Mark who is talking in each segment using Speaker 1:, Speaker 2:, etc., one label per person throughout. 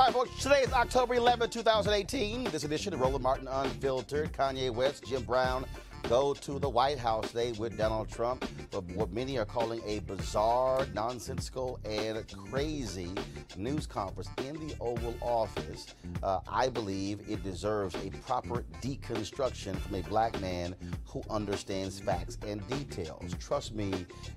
Speaker 1: right, folks, today is October 11, 2018. This edition of Roland Martin Unfiltered. Kanye West, Jim Brown go to the White House today with Donald Trump for what many are calling a bizarre, nonsensical, and crazy news conference in the Oval Office. I believe it deserves a proper deconstruction from a black man who understands facts and details. Trust me,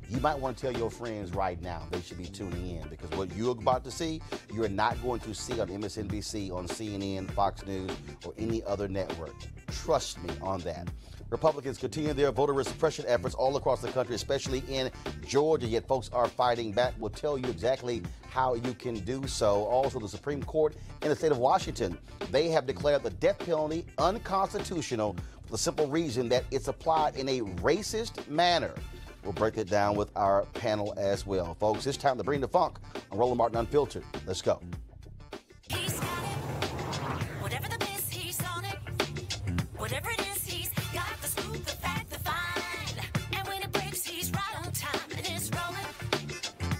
Speaker 1: you might want to tell your friends right now they should be tuning in, because what you're about to see, you're not going to see on MSNBC, on CNN, Fox News, or any other network. Trust me on that. Republicans continue their voter suppression efforts all across the country, especially in Georgia, yet folks are fighting back. We'll tell you exactly how you can do so. Also, the Supreme Court in the state of Washington, they have declared the death penalty unconstitutional for the simple reason that it's applied in a racist manner. We'll break it down with our panel as well. Folks, it's time to bring the funk on Roland Martin Unfiltered. Let's go.
Speaker 2: He's got it. Whatever the biz, he's on it. Whatever it is, he's got the scoop, the fact, the find. And when it breaks, he's right on time and it's rolling.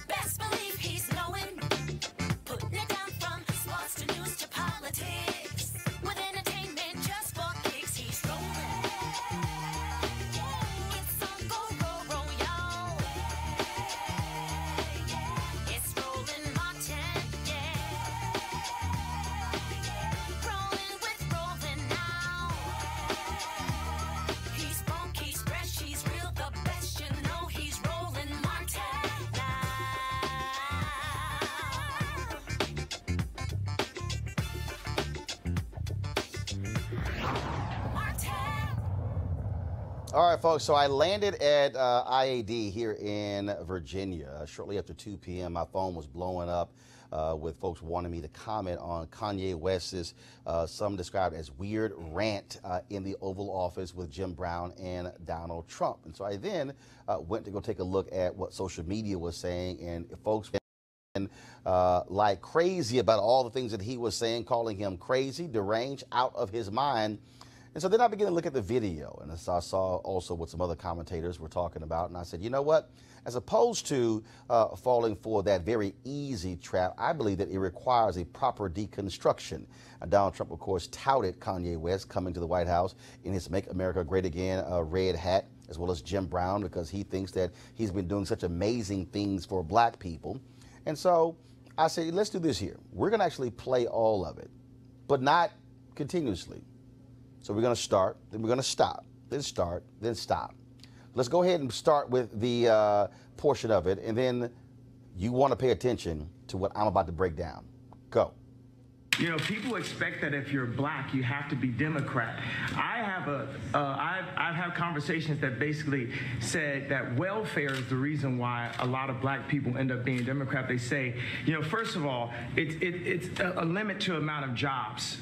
Speaker 2: Best believe he's knowing. Putting it down from sports to news to politics. With entertainment just for kicks, he's rolling. It's on go, y'all. It's Roland Martin, yeah. Rolling with Roland now. He's funky, he's fresh, he's real, the best, you know he's Roland Martin now. Martin.
Speaker 1: All right, folks, so I landed at IAD here in Virginia. Shortly after 2 p.m., my phone was blowing up with folks wanting me to comment on Kanye West's, some described as weird rant in the Oval Office with Jim Brown and Donald Trump. And so I then went to go take a look at what social media was saying, and folks like crazy about all the things that he was saying, calling him crazy, deranged, out of his mind. And so then I began to look at the video, and I saw also what some other commentators were talking about, and I said, you know what? As opposed to falling for that very easy trap, I believe that it requires a proper deconstruction. Donald Trump, of course, touted Kanye West coming to the White House in his Make America Great Again red hat, as well as Jim Brown, because he thinks that he's been doing such amazing things for black people. And so I said, let's do this here. We're going to actually play all of it, but not continuously. So we're going to start, then we're going to stop, then start, then stop. Let's go ahead and start with the portion of it, and then you want to pay attention to what I'm about to break down. Go.
Speaker 3: You know, people expect that if you're black, you have to be Democrat. I've had conversations that basically said that welfare is the reason why a lot of black people end up being Democrat. They say, you know, first of all, it's a limit to amount of jobs.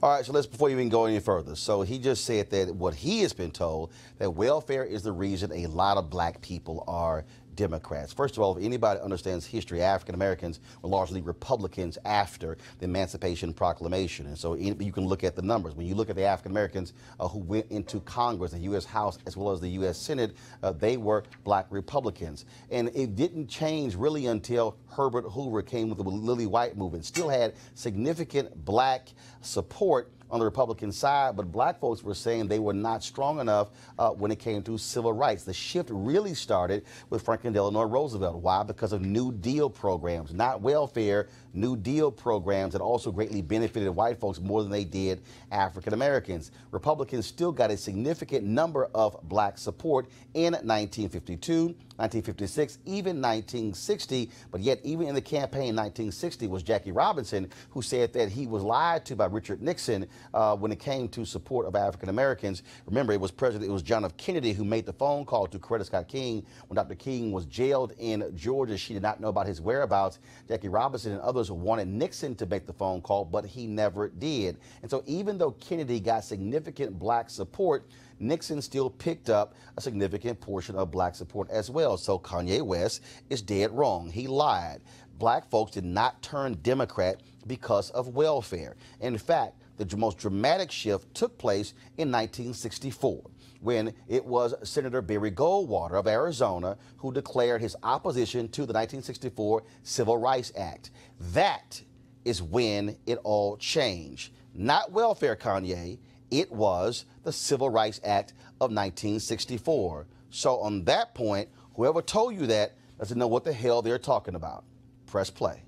Speaker 1: All right, so let's, before you even go any further, so he just said that what he has been told, that welfare is the reason a lot of black people are Democrats. First of all, if anybody understands history, African Americans were largely Republicans after the Emancipation Proclamation. And so you can look at the numbers. When you look at the African Americans who went into Congress, the U.S. House, as well as the U.S. Senate, they were black Republicans. And it didn't change really until Herbert Hoover came with the Lily White movement. Still had significant black support on the Republican side, but black folks were saying they were not strong enough when it came to civil rights. The shift really started with Franklin Delano Roosevelt. Why? Because of New Deal programs, not welfare, New Deal programs that also greatly benefited white folks more than they did African Americans. Republicans still got a significant number of black support in 1952, 1956, even 1960, but yet even in the campaign in 1960 was Jackie Robinson, who said that he was lied to by Richard Nixon when it came to support of African Americans. Remember, it was John F. Kennedy who made the phone call to Coretta Scott King when Dr. King was jailed in Georgia. She did not know about his whereabouts. Jackie Robinson and others wanted Nixon to make the phone call, but he never did. And so even though Kennedy got significant black support, Nixon still picked up a significant portion of black support as well. So Kanye West is dead wrong. He lied. Black folks did not turn Democrat because of welfare. In fact, the most dramatic shift took place in 1964, when it was Senator Barry Goldwater of Arizona who declared his opposition to the 1964 Civil Rights Act. That is when it all changed. Not welfare, Kanye. It was the Civil Rights Act of 1964. So on that point, whoever told you that doesn't know what the hell they're talking about. Press play.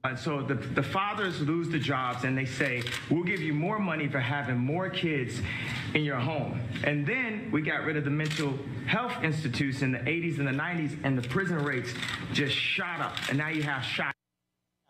Speaker 3: And so the fathers lose the jobs and they say, we'll give you more money for having more kids in your home. And then we got rid of the mental health institutes in the 80s and the 90s, and the prison rates just shot up. And now you have shot.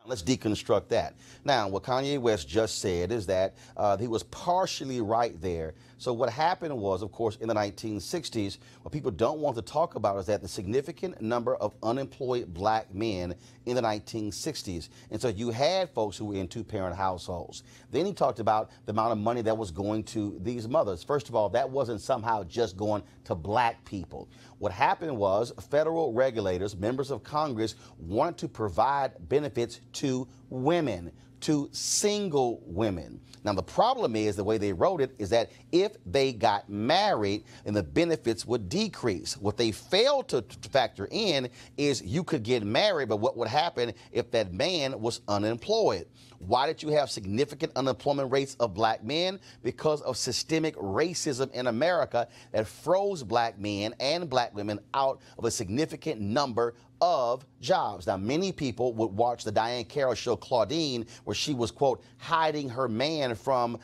Speaker 1: Let's deconstruct that. Now, what Kanye West just said is that he was partially right there. So what happened was, of course, in the 1960s, what people don't want to talk about is that the significant number of unemployed black men in the 1960s. And so you had folks who were in two-parent households. Then he talked about the amount of money that was going to these mothers. First of all, that wasn't somehow just going to black people. What happened was federal regulators, members of Congress, wanted to provide benefits to women, to single women. Now, the problem is the way they wrote it is that if they got married, then the benefits would decrease. What they failed to factor in is you could get married, but what would happen if that man was unemployed? Why did you have significant unemployment rates of black men? Because of systemic racism in America that froze black men and black women out of a significant number of jobs. Now, many people would watch the Diane Carroll show Claudine, where she was, quote, hiding her man from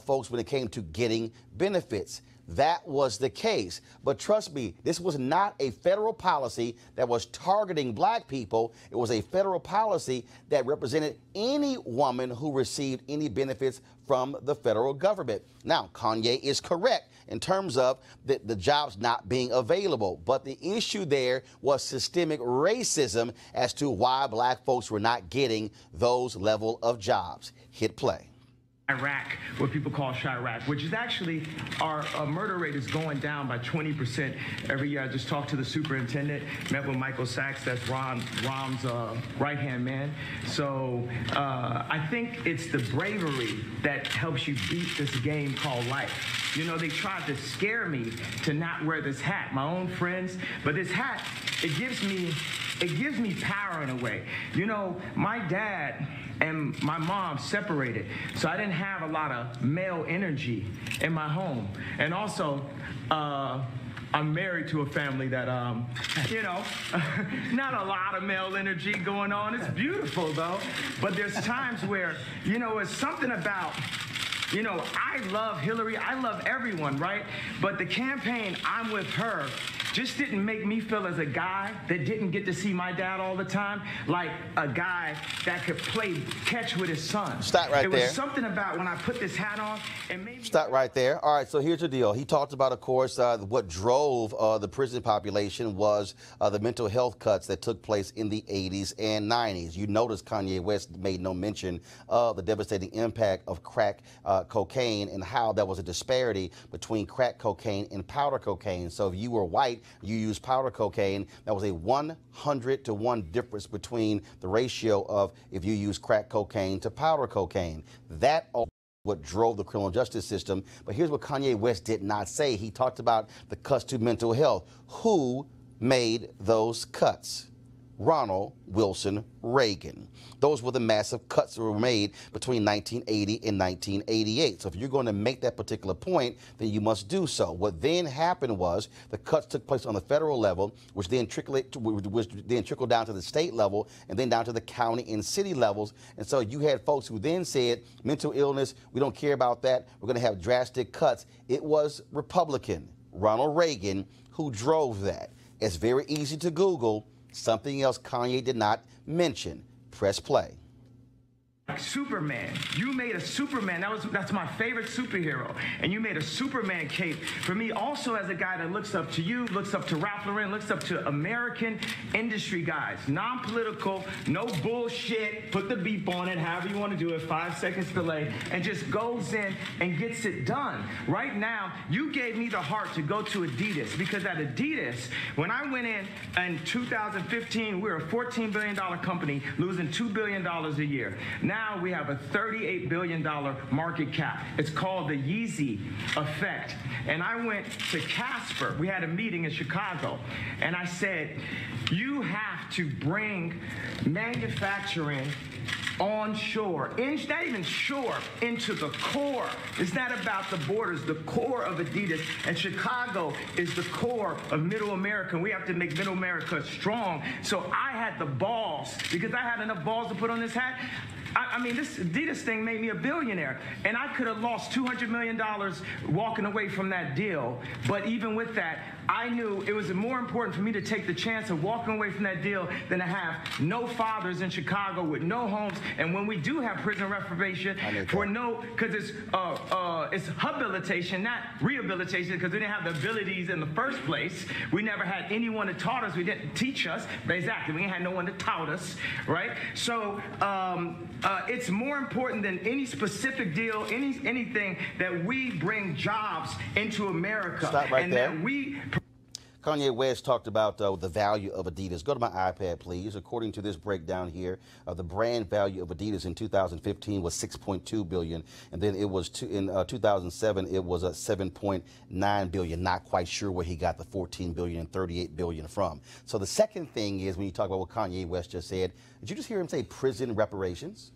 Speaker 1: folks when it came to getting benefits. That was the case. But trust me, this was not a federal policy that was targeting black people. It was a federal policy that represented any woman who received any benefits from the federal government. Now, Kanye is correct in terms of the jobs not being available. But the issue there was systemic racism as to why black folks were not getting those level of jobs. Hit play.
Speaker 3: Iraq, what people call Chirac, which is actually our murder rate is going down by 20% every year. I just talked to the superintendent, met with Michael Sachs, that's Rom's right-hand man. So I think it's the bravery that helps you beat this game called life. You know, they tried to scare me to not wear this hat, my own friends, but this hat, it gives me power in a way. You know, my dad and my mom separated, so I didn't have a lot of male energy in my home. And also, I'm married to a family that, you know, not a lot of male energy going on. It's beautiful, though. But there's times where, you know, it's something about, you know, I love Hillary, I love everyone, right? But the campaign, I'm with her, just didn't make me feel as a guy that didn't get to see my dad all the time, like a guy that could play catch with his son.
Speaker 1: Stop right there.
Speaker 3: It was something about when I put this hat on, and maybe...
Speaker 1: Stop right there. All right, so here's the deal. He talked about, of course, what drove the prison population was the mental health cuts that took place in the 80s and 90s. You notice Kanye West made no mention of the devastating impact of crack cocaine and how there was a disparity between crack cocaine and powder cocaine. So if you were white, you used powder cocaine, that was a 100-to-1 difference between the ratio of if you use crack cocaine to powder cocaine. That all what drove the criminal justice system. But here's what Kanye West did not say. He talked about the cuts to mental health. Who made those cuts? Ronald Wilson Reagan. Those were the massive cuts that were made between 1980 and 1988. So if you're going to make that particular point, then you must do so. What then happened was the cuts took place on the federal level, which then trickled down to the state level and then down to the county and city levels. And so you had folks who then said, mental illness, we don't care about that. We're going to have drastic cuts. It was Republican Ronald Reagan who drove that. It's very easy to Google. Something else Kanye did not mention. Press play.
Speaker 3: Superman. You made a Superman. That's my favorite superhero. And you made a Superman cape for me also as a guy that looks up to you, looks up to Ralph Lauren, looks up to American industry guys. Non-political, no bullshit. Put the beep on it, however you want to do it, 5 seconds delay, and just goes in and gets it done. Right now, you gave me the heart to go to Adidas because at Adidas, when I went in 2015, we were a $14 billion company losing $2 billion a year. Now now we have a $38 billion market cap. It's called the Yeezy effect. And I went to Casper. We had a meeting in Chicago. And I said, you have to bring manufacturing onshore, not even shore, into the core. It's not about the borders, the core of Adidas. And Chicago is the core of Middle America. And we have to make Middle America strong. So I had the balls, because I had enough balls to put on this hat. I mean, this Adidas thing made me a billionaire, and I could have lost $200 million walking away from that deal. But even with that, I knew it was more important for me to take the chance of walking away from that deal than to have no fathers in Chicago with no homes. And when we do have prison reformation, because it's habilitation, not rehabilitation, because we didn't have the abilities in the first place. We never had anyone that taught us. We didn't teach us. Exactly. We ain't had no one that taught us, right? So it's more important than any specific deal, anything, that we bring jobs into America.
Speaker 1: Stop right
Speaker 3: and
Speaker 1: there.
Speaker 3: That we.
Speaker 1: Kanye West talked about the value of Adidas. Go to my iPad, please. According to this breakdown here, the brand value of Adidas in 2015 was $6.2 billion, and then it was in 2007 it was $7.9 billion. Not quite sure where he got the $14 billion and $38 billion from. So the second thing is, when you talk about what Kanye West just said, did you just hear him say prison reparations?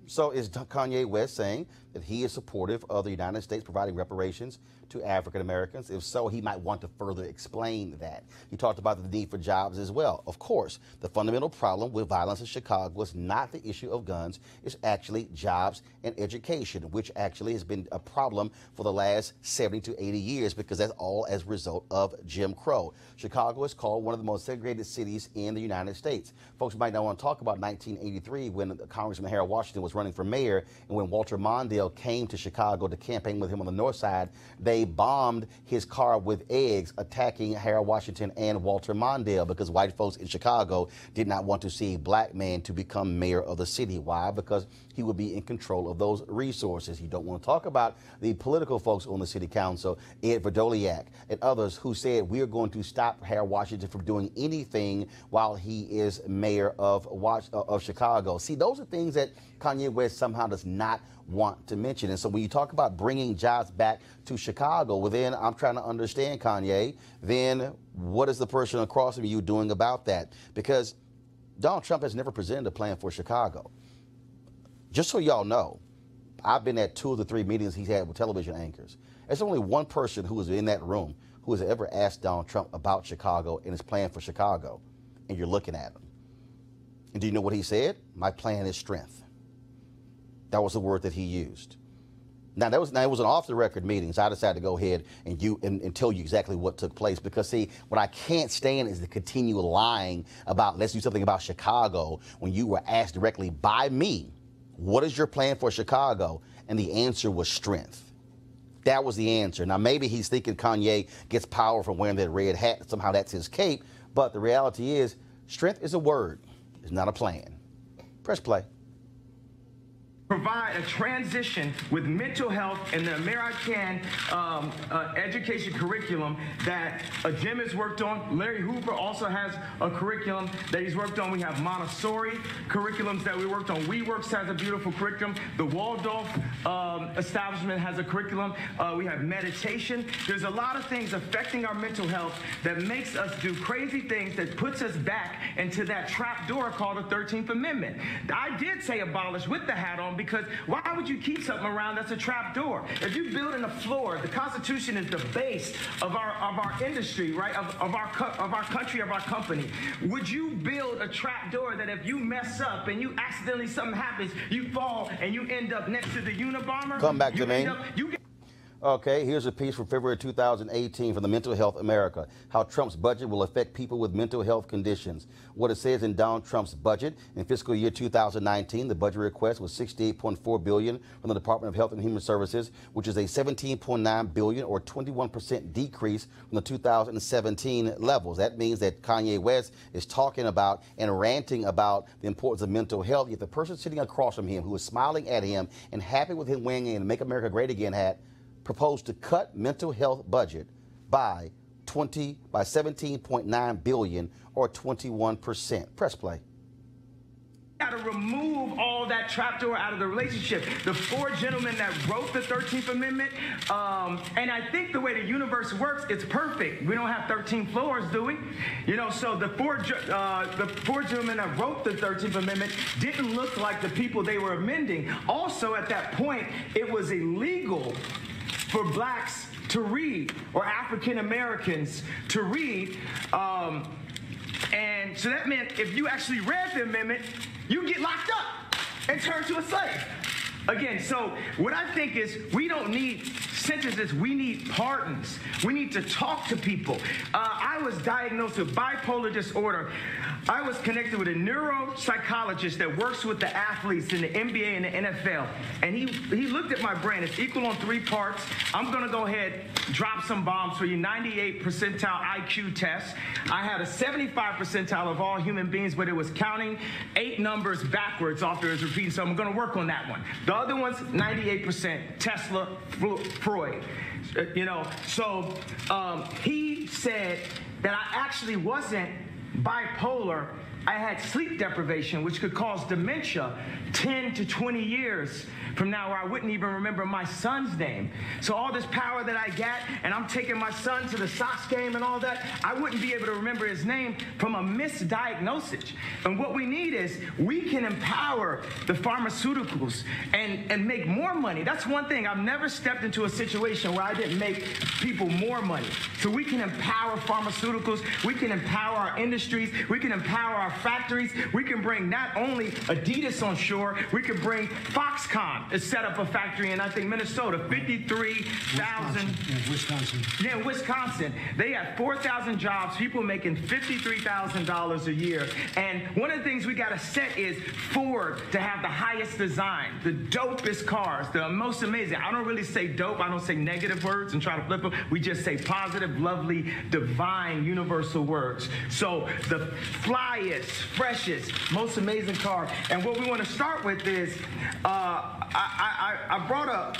Speaker 1: So is Kanye West saying that he is supportive of the United States providing reparations to African Americans? If so, he might want to further explain that. He talked about the need for jobs as well. Of course, the fundamental problem with violence in Chicago is not the issue of guns, it's actually jobs and education, which actually has been a problem for the last 70 to 80 years, because that's all as a result of Jim Crow. Chicago is called one of the most segregated cities in the United States. Folks might not want to talk about 1983, when Congressman Harold Washington was running for mayor, and when Walter Mondale came to Chicago to campaign with him on the north side, they bombed his car with eggs, attacking Harold Washington and Walter Mondale, because white folks in Chicago did not want to see a black man to become mayor of the city. Why? Because he would be in control of those resources. You don't want to talk about the political folks on the city council, Ed Verdoliak and others, who said we are going to stop Harold Washington from doing anything while he is mayor of Chicago. See, those are things that Kanye West somehow does not want to mention. And so when you talk about bringing jobs back to Chicago, well, then I'm trying to understand, Kanye, then what is the person across from you doing about that? Because Donald Trump has never presented a plan for Chicago. Just so y'all know, I've been at 2 of the 3 meetings he's had with television anchors. There's only one person who was in that room who has ever asked Donald Trump about Chicago and his plan for Chicago. And you're looking at him. And do you know what he said? My plan is strength. That was the word that he used. Now, it was an off-the-record meeting, so I decided to go ahead and tell you exactly what took place. Because, see, what I can't stand is to continue lying about, let's do something about Chicago, when you were asked directly by me, what is your plan for Chicago? And the answer was strength. That was the answer. Now, maybe he's thinking Kanye gets power from wearing that red hat. Somehow that's his cape. But the reality is, strength is a word. It's not a plan. Press play.
Speaker 3: Provide a transition with mental health in the American education curriculum that Jim has worked on. Larry Hoover also has a curriculum that he's worked on. We have Montessori curriculums that we worked on. WeWorks has a beautiful curriculum. The Waldorf establishment has a curriculum. We have meditation. There's a lot of things affecting our mental health that makes us do crazy things, that puts us back into that trap door called the 13th Amendment. I did say abolish with the hat on, because why would you keep something around that's a trap door? If you build in a floor, the Constitution is the base of our industry, right? Of our country, of our company. Would you build a trap door that if you mess up and you accidentally, something happens, you fall and you end up next to the Unabomber?
Speaker 1: Come back to me. Okay, here's a piece from February 2018 from the Mental Health America, how Trump's budget will affect people with mental health conditions. What it says in Donald Trump's budget in fiscal year 2019, the budget request was $68.4 billion from the Department of Health and Human Services, which is a $17.9 billion or 21% decrease from the 2017 levels. That means that Kanye West is talking about and ranting about the importance of mental health, yet the person sitting across from him, who is smiling at him and happy with him wearing a Make America Great Again hat, proposed to cut mental health budget by 17.9 billion or 21%. Press play.
Speaker 3: got to remove all that trapdoor out of the relationship. The four gentlemen that wrote the 13th Amendment, and I think the way the universe works, it's perfect. We don't have 13 floors, do we? You know, so the four gentlemen that wrote the 13th Amendment didn't look like the people they were amending. Also, at that point, it was illegal for blacks to read, or African Americans to read. And so that meant if you actually read the amendment, you get locked up and turned to a slave. Again, so what I think is we don't need sentences, we need pardons. We need to talk to people. I was diagnosed with bipolar disorder. I was connected with a neuropsychologist that works with the athletes in the NBA and the NFL. And he looked at my brain. It's equal on 3 parts. I'm going to go ahead, drop some bombs for you. 98 percentile IQ test. I had a 75 percentile of all human beings, but it was counting 8 numbers backwards after it was repeating. So I'm going to work on that one. The other one's 98%, Tesla, Freud. You know, so he said that I actually wasn't bipolar. I had sleep deprivation, which could cause dementia 10 to 20 years from now, where I wouldn't even remember my son's name. So all this power that I got, and I'm taking my son to the Sox game and all that, I wouldn't be able to remember his name from a misdiagnosis. And what we need is we can empower the pharmaceuticals and make more money. That's one thing. I've never stepped into a situation where I didn't make people more money. So we can empower pharmaceuticals, we can empower our industries, we can empower our factories, we can bring not only Adidas on shore, we can bring Foxconn. It's set up a factory in, I think, Minnesota, 53,000.
Speaker 4: Wisconsin.
Speaker 3: Yeah, Wisconsin. They have 4,000 jobs, people making $53,000 a year. And one of the things we got to set is Ford to have the highest design, the dopest cars, the most amazing. I don't really say dope. I don't say negative words and try to flip them. We just say positive, lovely, divine, universal words. So the flyest, freshest, most amazing car. And what we want to start with is, I brought a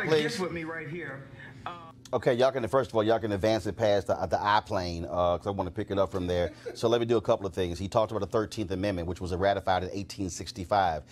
Speaker 3: gift with me right here.
Speaker 1: Okay, y'all can, first of all, y'all can advance it past the I-plane, because I want to pick it up from there. So let me do a couple of things. He talked about the 13th Amendment, which was ratified in 1865.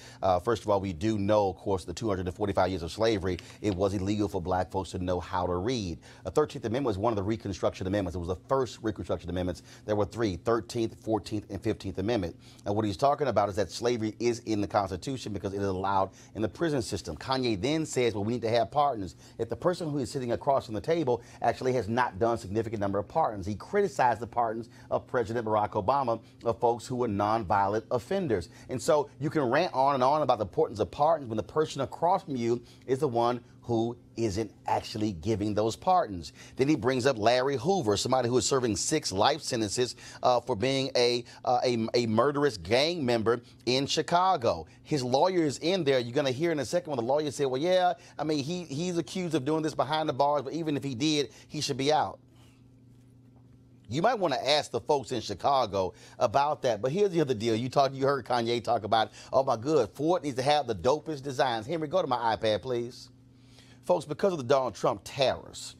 Speaker 1: First of all, we do know, of course, the 245 years of slavery, it was illegal for black folks to know how to read. The 13th Amendment was one of the Reconstruction Amendments. It was the first Reconstruction Amendments. There were 3, 13th, 14th, and 15th Amendment. And what he's talking about is that slavery is in the Constitution because it is allowed in the prison system. Kanye then says, well, we need to have pardons. If the person who is sitting across from the table actually has not done a significant number of pardons. He criticized the pardons of President Barack Obama of folks who were nonviolent offenders. And so you can rant on and on about the importance of pardons when the person across from you is the one who isn't actually giving those pardons. Then he brings up Larry Hoover, somebody who is serving 6 life sentences for being a murderous gang member in Chicago. His lawyer is in there. You're going to hear in a second when the lawyer said, well, yeah, I mean, he's accused of doing this behind the bars, but even if he did, he should be out. You might want to ask the folks in Chicago about that. But here's the other deal. You heard Kanye talk about, oh, my God, Ford needs to have the dopest designs. Henry, go to my iPad, please. Folks, because of the Donald Trump tariffs,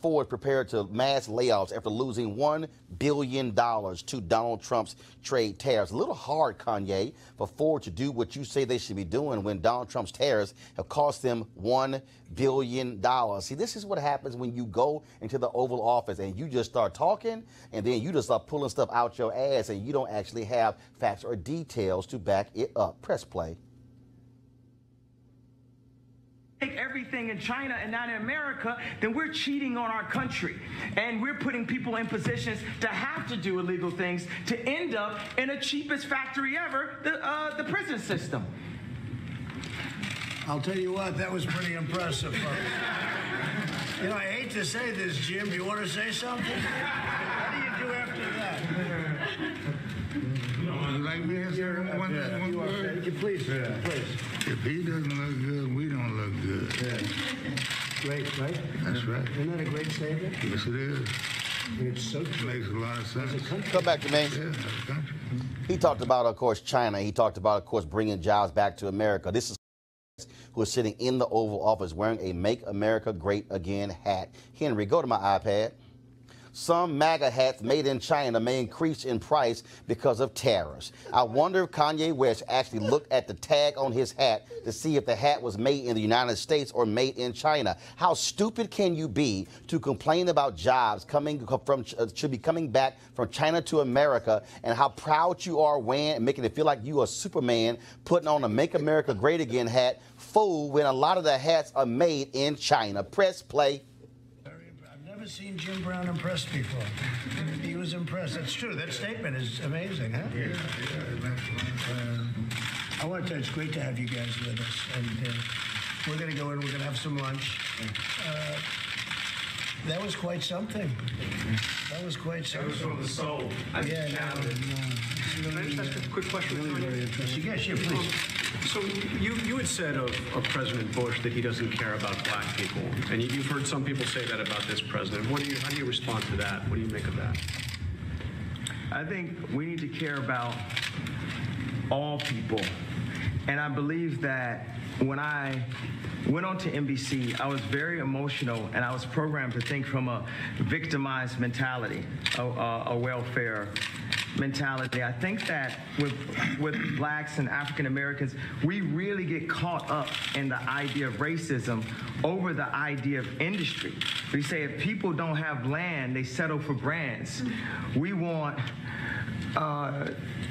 Speaker 1: Ford prepared to mass layoffs after losing $1 billion to Donald Trump's trade tariffs. A little hard, Kanye, for Ford to do what you say they should be doing when Donald Trump's tariffs have cost them $1 billion. See, this is what happens when you go into the Oval Office and you just start talking and then you just start pulling stuff out your ass and you don't actually have facts or details to back it up. Press play.
Speaker 3: Take everything in China and not in America, then we're cheating on our country. And we're putting people in positions to have to do illegal things to end up in the cheapest factory ever, the prison system.
Speaker 4: I'll tell you what, that was pretty impressive, folks. You know, I hate to say this, Jim. Do you want to say something? What do you do after that?
Speaker 5: You like me to say one word?
Speaker 4: Please, please.
Speaker 5: If he doesn't look good, we don't look good.
Speaker 4: Yeah. Great, right?
Speaker 5: That's right.
Speaker 4: Isn't that a great statement?
Speaker 5: Yes, it is.
Speaker 4: It's so true.
Speaker 5: Makes a lot of sense.
Speaker 1: Come back to me.
Speaker 5: Yeah, that's a country.
Speaker 1: He talked about, of course, China. He talked about, of course, bringing jobs back to America. This is who is sitting in the Oval Office wearing a Make America Great Again hat. Henry, go to my iPad. some MAGA hats made in China may increase in price because of tariffs. I wonder if Kanye West actually looked at the tag on his hat to see if the hat was made in the United States or made in China. How stupid can you be to complain about jobs should be coming back from China to America, and how proud you are wearing, making it feel like you are Superman, putting on a Make America Great Again hat, fool, when a lot of the hats are made in China. Press play.
Speaker 4: I've never seen Jim Brown impressed before. He was impressed. That's true. That statement is amazing, huh?
Speaker 5: Yeah.
Speaker 4: I want to tell you, it's great to have you guys with us. And we're going to go in, we're going to have some lunch. That was quite something. That was quite something.
Speaker 3: That was from the soul.
Speaker 4: Yeah,
Speaker 6: Can I just ask a quick question?
Speaker 4: really very interesting. Yes, yeah, please.
Speaker 6: So you had said of President Bush that he doesn't care about black people, and you've heard some people say that about this president. How do you respond to that? What do you make of that?
Speaker 3: I think we need to care about all people. And I believe that when I went on to NBC, I was very emotional, and I was programmed to think from a victimized mentality, a welfare mentality. I think that with blacks and African Americans, we really get caught up in the idea of racism over the idea of industry. We say if people don't have land, they settle for brands. We want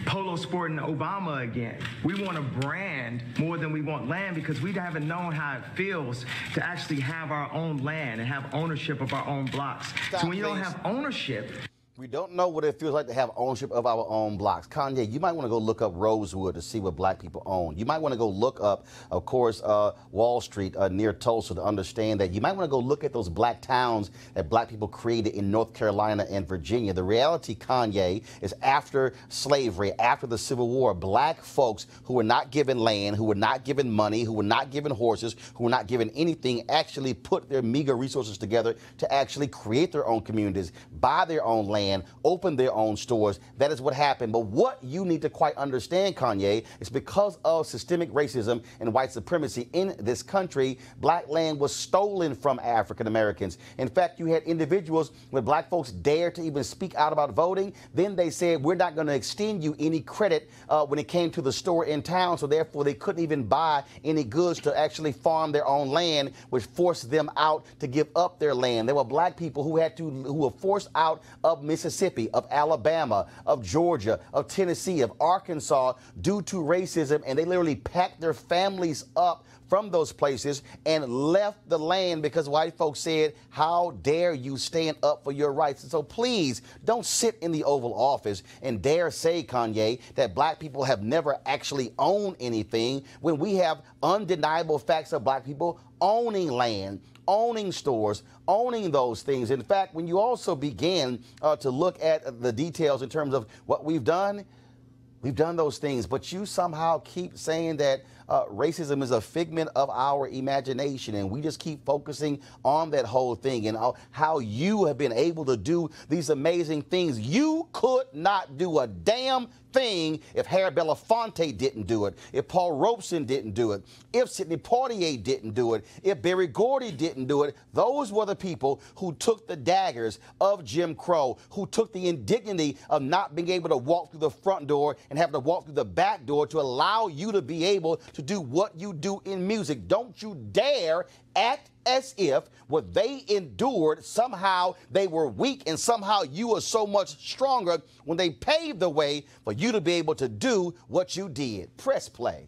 Speaker 3: Polo Sport and Obama again. We want a brand more than we want land, because we haven't known how it feels to actually have our own land and have ownership of our own blocks.
Speaker 1: Stop,
Speaker 3: so when you don't
Speaker 1: please.
Speaker 3: have ownership,
Speaker 1: We don't know what it feels like to have ownership of our own blocks. Kanye, you might want to go look up Rosewood to see what black people own. You might want to go look up, of course, Wall Street near Tulsa to understand that. You might want to go look at those black towns that black people created in North Carolina and Virginia. The reality, Kanye, is after slavery, after the Civil War, black folks who were not given land, who were not given money, who were not given horses, who were not given anything, actually put their meager resources together to actually create their own communities, buy their own land, open their own stores. That is what happened. But what you need to quite understand, Kanye, is because of systemic racism and white supremacy in this country, black land was stolen from African Americans. In fact, you had individuals, when black folks dared to even speak out about voting, then they said, we're not going to extend you any credit when it came to the store in town, so therefore they couldn't even buy any goods to actually farm their own land, which forced them out to give up their land. There were black people who were forced out of Mississippi, of Alabama, of Georgia, of Tennessee, of Arkansas due to racism, and they literally packed their families up from those places and left the land because white folks said, how dare you stand up for your rights? And so please don't sit in the Oval Office and dare say, Kanye, that black people have never actually owned anything when we have undeniable facts of black people owning land, owning stores, owning those things. In fact, when you also begin to look at the details in terms of what we've done those things, but you somehow keep saying that racism is a figment of our imagination, and we just keep focusing on that whole thing and how you have been able to do these amazing things. You could not do a damn thing if Harry Belafonte didn't do it, if Paul Robeson didn't do it, if Sidney Poitier didn't do it, if Berry Gordy didn't do it. Those were the people who took the daggers of Jim Crow, who took the indignity of not being able to walk through the front door and have to walk through the back door to allow you to be able to do what you do in music. Don't you dare act as if what they endured, somehow they were weak and somehow you were so much stronger when they paved the way for you to be able to do what you did. Press play.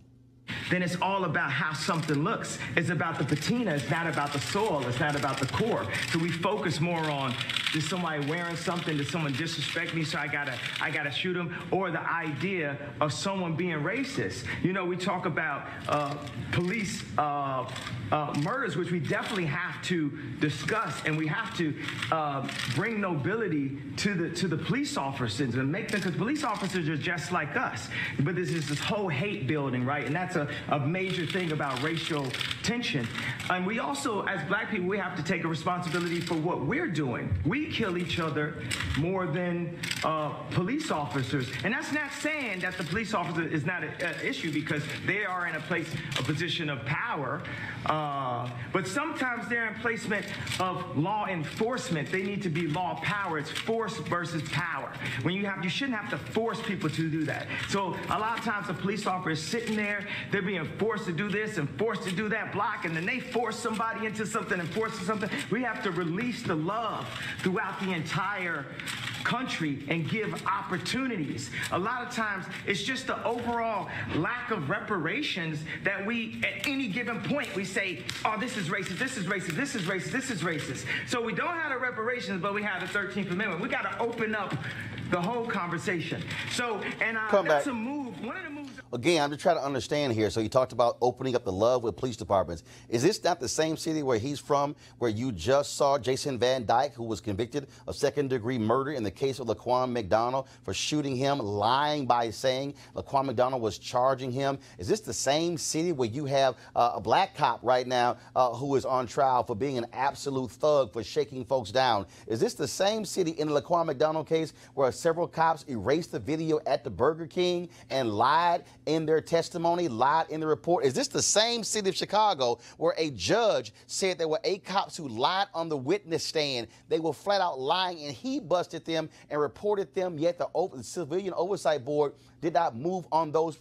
Speaker 3: then it's all about how something looks. It's about the patina. It's not about the soil. It's not about the core. So we focus more on, is somebody wearing something? Did someone disrespect me, so I gotta shoot him? Or the idea of someone being racist. You know, we talk about police murders, which we definitely have to discuss, and we have to bring nobility to the police officers and make them, because police officers are just like us. But there's this whole hate building, right? And that's a major thing about racial tension. And we also, as black people, we have to take a responsibility for what we're doing. We we kill each other more than police officers. And that's not saying that the police officer is not an issue, because they are in a position of power. But sometimes they're in placement of law enforcement. They need to be law power. It's force versus power. You shouldn't have to force people to do that. So a lot of times a police officer is sitting there, they're being forced to do this and forced to do that block, and then they force somebody into something and force something. We have to release the love throughout the entire country and give opportunities. A lot of times it's just the overall lack of reparations that we, at any given point, we say, oh, this is racist, this is racist, this is racist, this is racist. So we don't have the reparations, but we have the 13th Amendment. We got to open up the whole conversation. So, and that's a move. One of the moves.
Speaker 1: Again, I'm just trying to understand here. So you talked about opening up the love with police departments. Is this not the same city where he's from, where you just saw Jason Van Dyke, who was convicted of second-degree murder in the case of Laquan McDonald for shooting him, lying by saying Laquan McDonald was charging him? Is this the same city where you have a black cop right now who is on trial for being an absolute thug for shaking folks down? Is this the same city in the Laquan McDonald case where several cops erased the video at the Burger King and lied in their testimony, lied in the report? Is this the same city of Chicago where a judge said there were 8 cops who lied on the witness stand? They were flat out lying, and he busted them and reported them, yet the Civilian Oversight Board did not move on those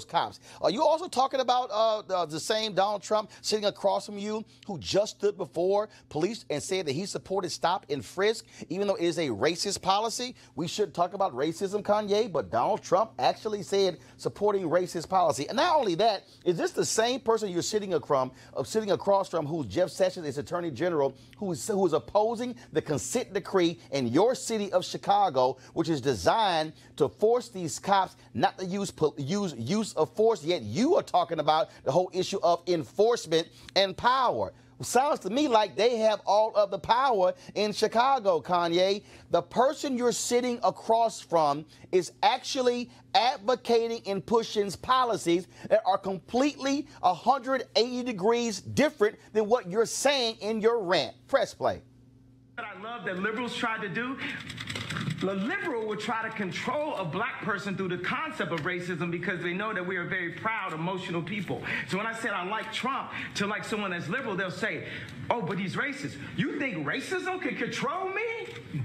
Speaker 1: cops. Are you also talking about the same Donald Trump sitting across from you who just stood before police and said that he supported stop and frisk, even though it is a racist policy? We should talk about racism, Kanye, but Donald Trump actually said supporting racist policy. And not only that, is this the same person you're sitting across from who's Jeff Sessions, is Attorney General, who is opposing the consent decree in your city of Chicago, which is designed to force these cops not to use of force, yet you are talking about the whole issue of enforcement and power? Sounds to me like they have all of the power in Chicago, Kanye. The person you're sitting across from is actually advocating and pushing policies that are completely 180 degrees different than what you're saying in your rant. Press play.
Speaker 3: What I love that liberals tried to do, the liberal would try to control a black person through the concept of racism, because they know that we are very proud, emotional people. So when I said I like Trump to like someone that's liberal, they'll say, oh, but he's racist. You think racism can control me?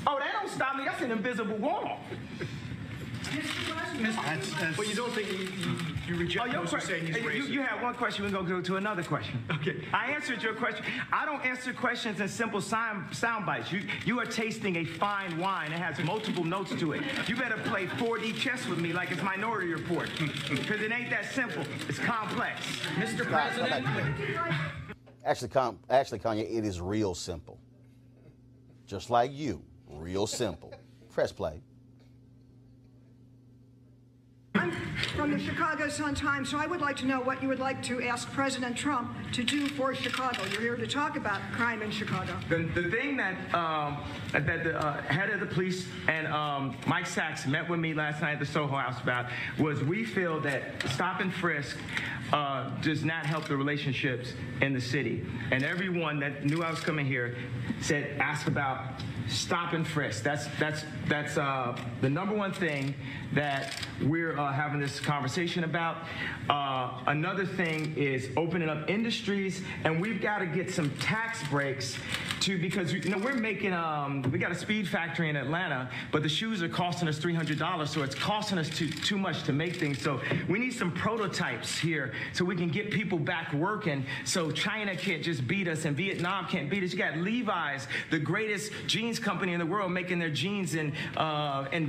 Speaker 3: Oh, that don't stop me. That's an invisible wall.
Speaker 6: But you don't think you reject those who say he's racist?
Speaker 3: You have one question, we're going to go to another question.
Speaker 6: Okay.
Speaker 3: I answered your question. I don't answer questions in simple sound bites. You are tasting a fine wine that has multiple notes to it. You better play 4D chess with me like it's Minority Report, because it ain't that simple. It's complex.
Speaker 2: Mr. President.
Speaker 1: Actually, Kanye, it is real simple. Just like you, real simple. Press play.
Speaker 7: I'm from the Chicago Sun-Times, so I would like to know what you would like to ask President Trump to do for Chicago. You're here to talk about crime in Chicago.
Speaker 3: The thing that the head of the police and Mike Sachs met with me last night at the Soho House about was, we feel that stop and frisk does not help the relationships in the city. And everyone that knew I was coming here said, ask about stop and frisk. That's the number one thing that we're having this conversation about. Another thing is opening up industries, and we've got to get some tax breaks because we're making we got a speed factory in Atlanta, but the shoes are costing us $300, so it's costing us too much to make things. So we need some prototypes here so we can get people back working, so China can't just beat us and Vietnam can't beat us. You got Levi's, the greatest jeans company in the world, making their jeans in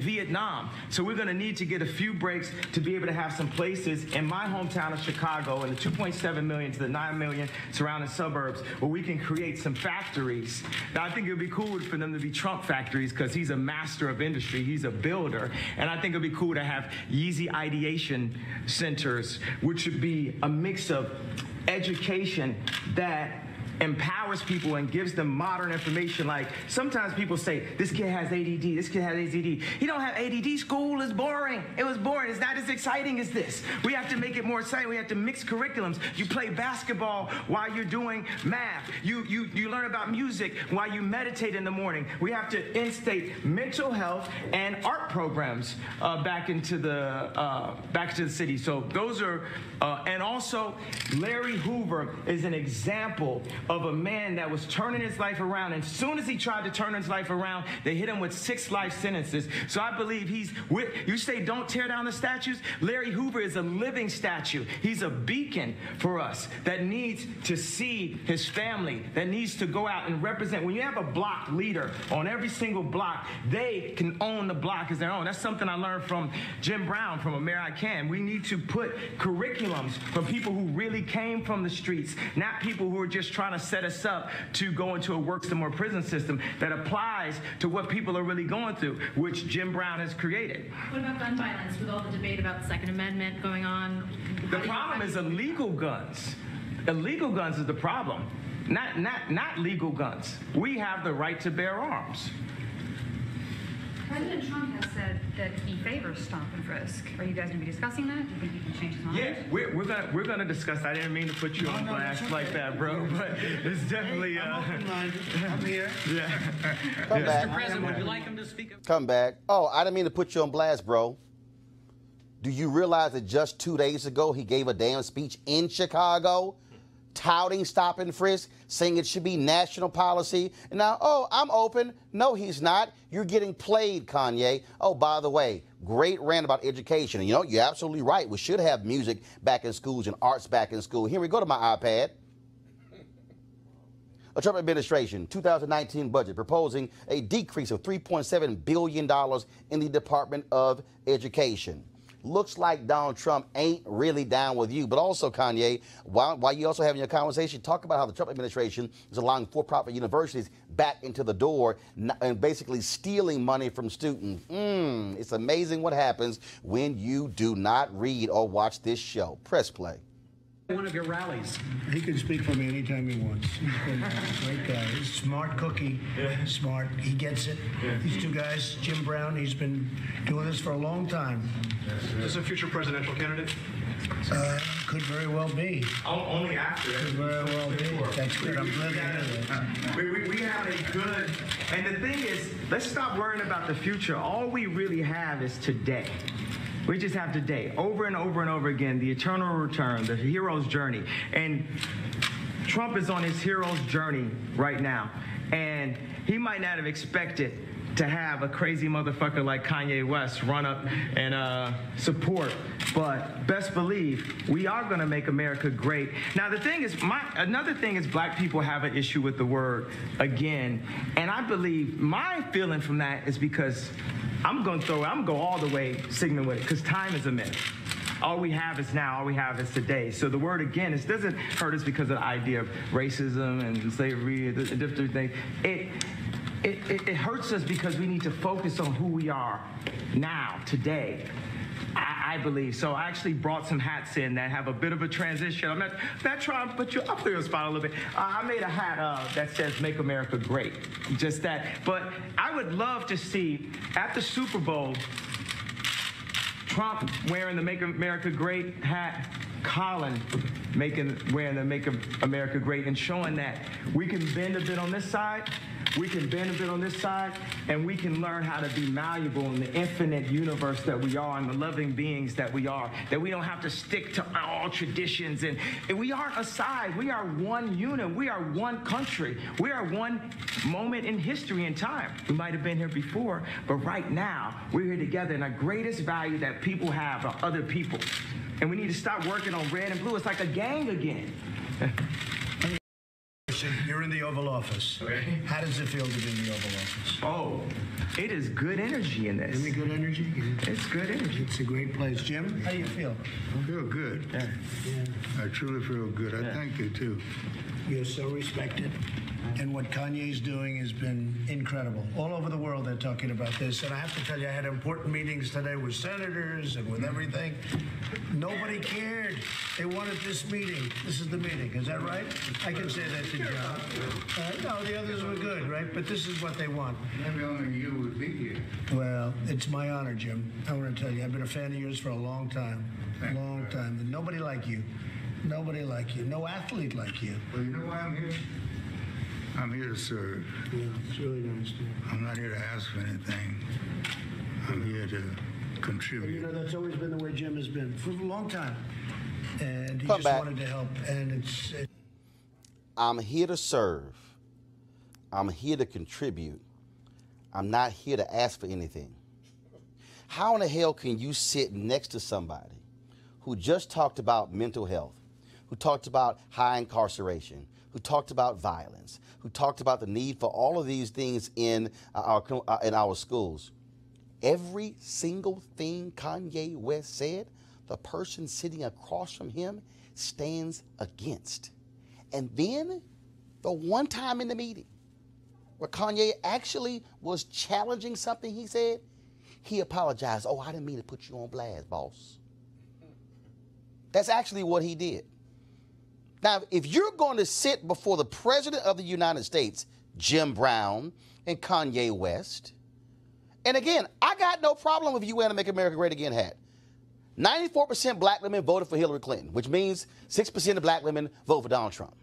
Speaker 3: Vietnam. So we're going to need to get a few breaks to be able to have some places in my hometown of Chicago and the 2.7 million to the 9 million surrounding suburbs where we can create some factories. Now, I think it would be cool for them to be Trump factories because he's a master of industry. He's a builder. And I think it would be cool to have Yeezy ideation centers, which would be a mix of education that empowers empowers people and gives them modern information. Like sometimes people say, this kid has ADD, this kid has ADD. He don't have ADD, school is boring. It was boring, it's not as exciting as this. We have to make it more exciting, we have to mix curriculums. You play basketball while you're doing math. You learn about music while you meditate in the morning. We have to instate mental health and art programs back into the city. So those are, and also Larry Hoover is an example of a man that was turning his life around. And as soon as he tried to turn his life around, they hit him with 6 life sentences. So I believe you say don't tear down the statues. Larry Hoover is a living statue. He's a beacon for us that needs to see his family, that needs to go out and represent. When you have a block leader on every single block, they can own the block as their own. That's something I learned from Jim Brown from America I Can. We need to put curriculums from people who really came from the streets, not people who are just trying to set us up to go into a work system or prison system that applies to what people are really going through, which Jim Brown has created.
Speaker 8: What about gun violence with all the debate about the Second Amendment going on?
Speaker 3: The problem is illegal guns. Illegal guns is the problem, not legal guns. We have the right to bear arms.
Speaker 9: President Trump has said that he favors stop and frisk. Are you guys going to be discussing that? Do you think you can change his mind?
Speaker 3: Yeah, we're gonna discuss. I didn't mean to put you on blast like that, bro. But it's definitely.
Speaker 4: Hey, I'm open-minded. I'm here.
Speaker 3: Yeah.
Speaker 1: Come back.
Speaker 6: Mr. President, would you like him to speak up?
Speaker 1: Come back. Oh, I didn't mean to put you on blast, bro. Do you realize that just 2 days ago he gave a damn speech in Chicago, touting stop and frisk, saying it should be national policy? And now, oh, I'm open. No, he's not. You're getting played, Kanye. Oh, by the way, great rant about education. And you know, you're absolutely right. We should have music back in schools and arts back in school. Here we go to my iPad. A Trump administration 2019 budget proposing a decrease of $3.7 billion in the Department of Education. Looks like Donald Trump ain't really down with you. But also, Kanye, while you also having your conversation, talk about how the Trump administration is allowing for-profit universities back into the door and basically stealing money from students. It's amazing what happens when you do not read or watch this show. Press play.
Speaker 6: One of your rallies.
Speaker 4: He can speak for me anytime he wants. He's been a great guy. He's a smart cookie. Smart. He gets it. These two guys, Jim Brown, he's been doing this for a long time.
Speaker 6: Is a future presidential candidate?
Speaker 4: Could very well be.
Speaker 3: Only after.
Speaker 4: Could very well be. That's good. I'm glad to hear that.
Speaker 3: We have a good, and the thing is, let's stop worrying about the future. All we really have is today. We just have today, over and over and over again, the eternal return, the hero's journey. And Trump is on his hero's journey right now. And he might not have expected to have a crazy motherfucker like Kanye West run up and support. But best believe, we are going to make America great. Now, the thing is, another thing is black people have an issue with the word again. And I believe my feeling from that is because I'm going to go all the way Sigmund with it, because time is a myth. All we have is now, all we have is today. So the word again, it doesn't hurt us because of the idea of racism and slavery, the different things. It hurts us because we need to focus on who we are now, today. I believe. So I actually brought some hats in that have a bit of a transition. I'm not trying to put you up on the spot a little bit. I made a hat that says Make America Great. Just that. But I would love to see at the Super Bowl, Trump wearing the Make America Great hat, Colin wearing the Make America Great, and showing that we can bend a bit on this side, we can bend a bit on this side, and we can learn how to be malleable in the infinite universe that we are and the loving beings that we are, that we don't have to stick to all traditions. And we aren't a side. We are one unit. We are one country. We are one moment in history and time. We might have been here before, but right now, we're here together, and our greatest value that people have are other people. And we need to stop working on red and blue. It's like a gang again.
Speaker 4: You're in the Oval Office.
Speaker 3: Okay.
Speaker 4: How does it feel to be in the Oval Office?
Speaker 3: Oh, it is good energy in this.
Speaker 4: Any good energy?
Speaker 3: It's good energy.
Speaker 4: It's a great place. Jim, how do you feel?
Speaker 5: I feel good.
Speaker 3: Yeah.
Speaker 5: I truly feel good. I thank you, too.
Speaker 4: You're so respected. And what Kanye's doing has been incredible. All over the world they're talking about this. And I have to tell you, I had important meetings today with senators and with everything. Nobody cared. They wanted this meeting. This is the meeting. Is that right? I can say that to John. No, the others were good, right? But this is what they want.
Speaker 5: Maybe only you would be here.
Speaker 4: Well, it's my honor, Jim. I want to tell you, I've been a fan of yours for a long time. Long time. And nobody like you. Nobody like you. No athlete like you.
Speaker 5: Well, you know why I'm here? I'm here to serve.
Speaker 4: Yeah, it's really nice.
Speaker 5: I'm not here to ask for anything. I'm here to contribute.
Speaker 4: You know, that's always been the way Jim has been for a long time. And he
Speaker 1: Come
Speaker 4: just
Speaker 1: back.
Speaker 4: wanted to help. And
Speaker 1: I'm here to serve. I'm here to contribute. I'm not here to ask for anything. How in the hell can you sit next to somebody who just talked about mental health, who talked about high incarceration, who talked about violence, who talked about the need for all of these things in our schools? Every single thing Kanye West said, the person sitting across from him stands against. And then the one time in the meeting where Kanye actually was challenging something he said, he apologized. Oh, I didn't mean to put you on blast, boss. That's actually what he did. Now, if you're going to sit before the President of the United States, Jim Brown, and Kanye West, and again, I got no problem with you wearing a Make America Great Again hat. 94% black women voted for Hillary Clinton, which means 6% of black women vote for Donald Trump.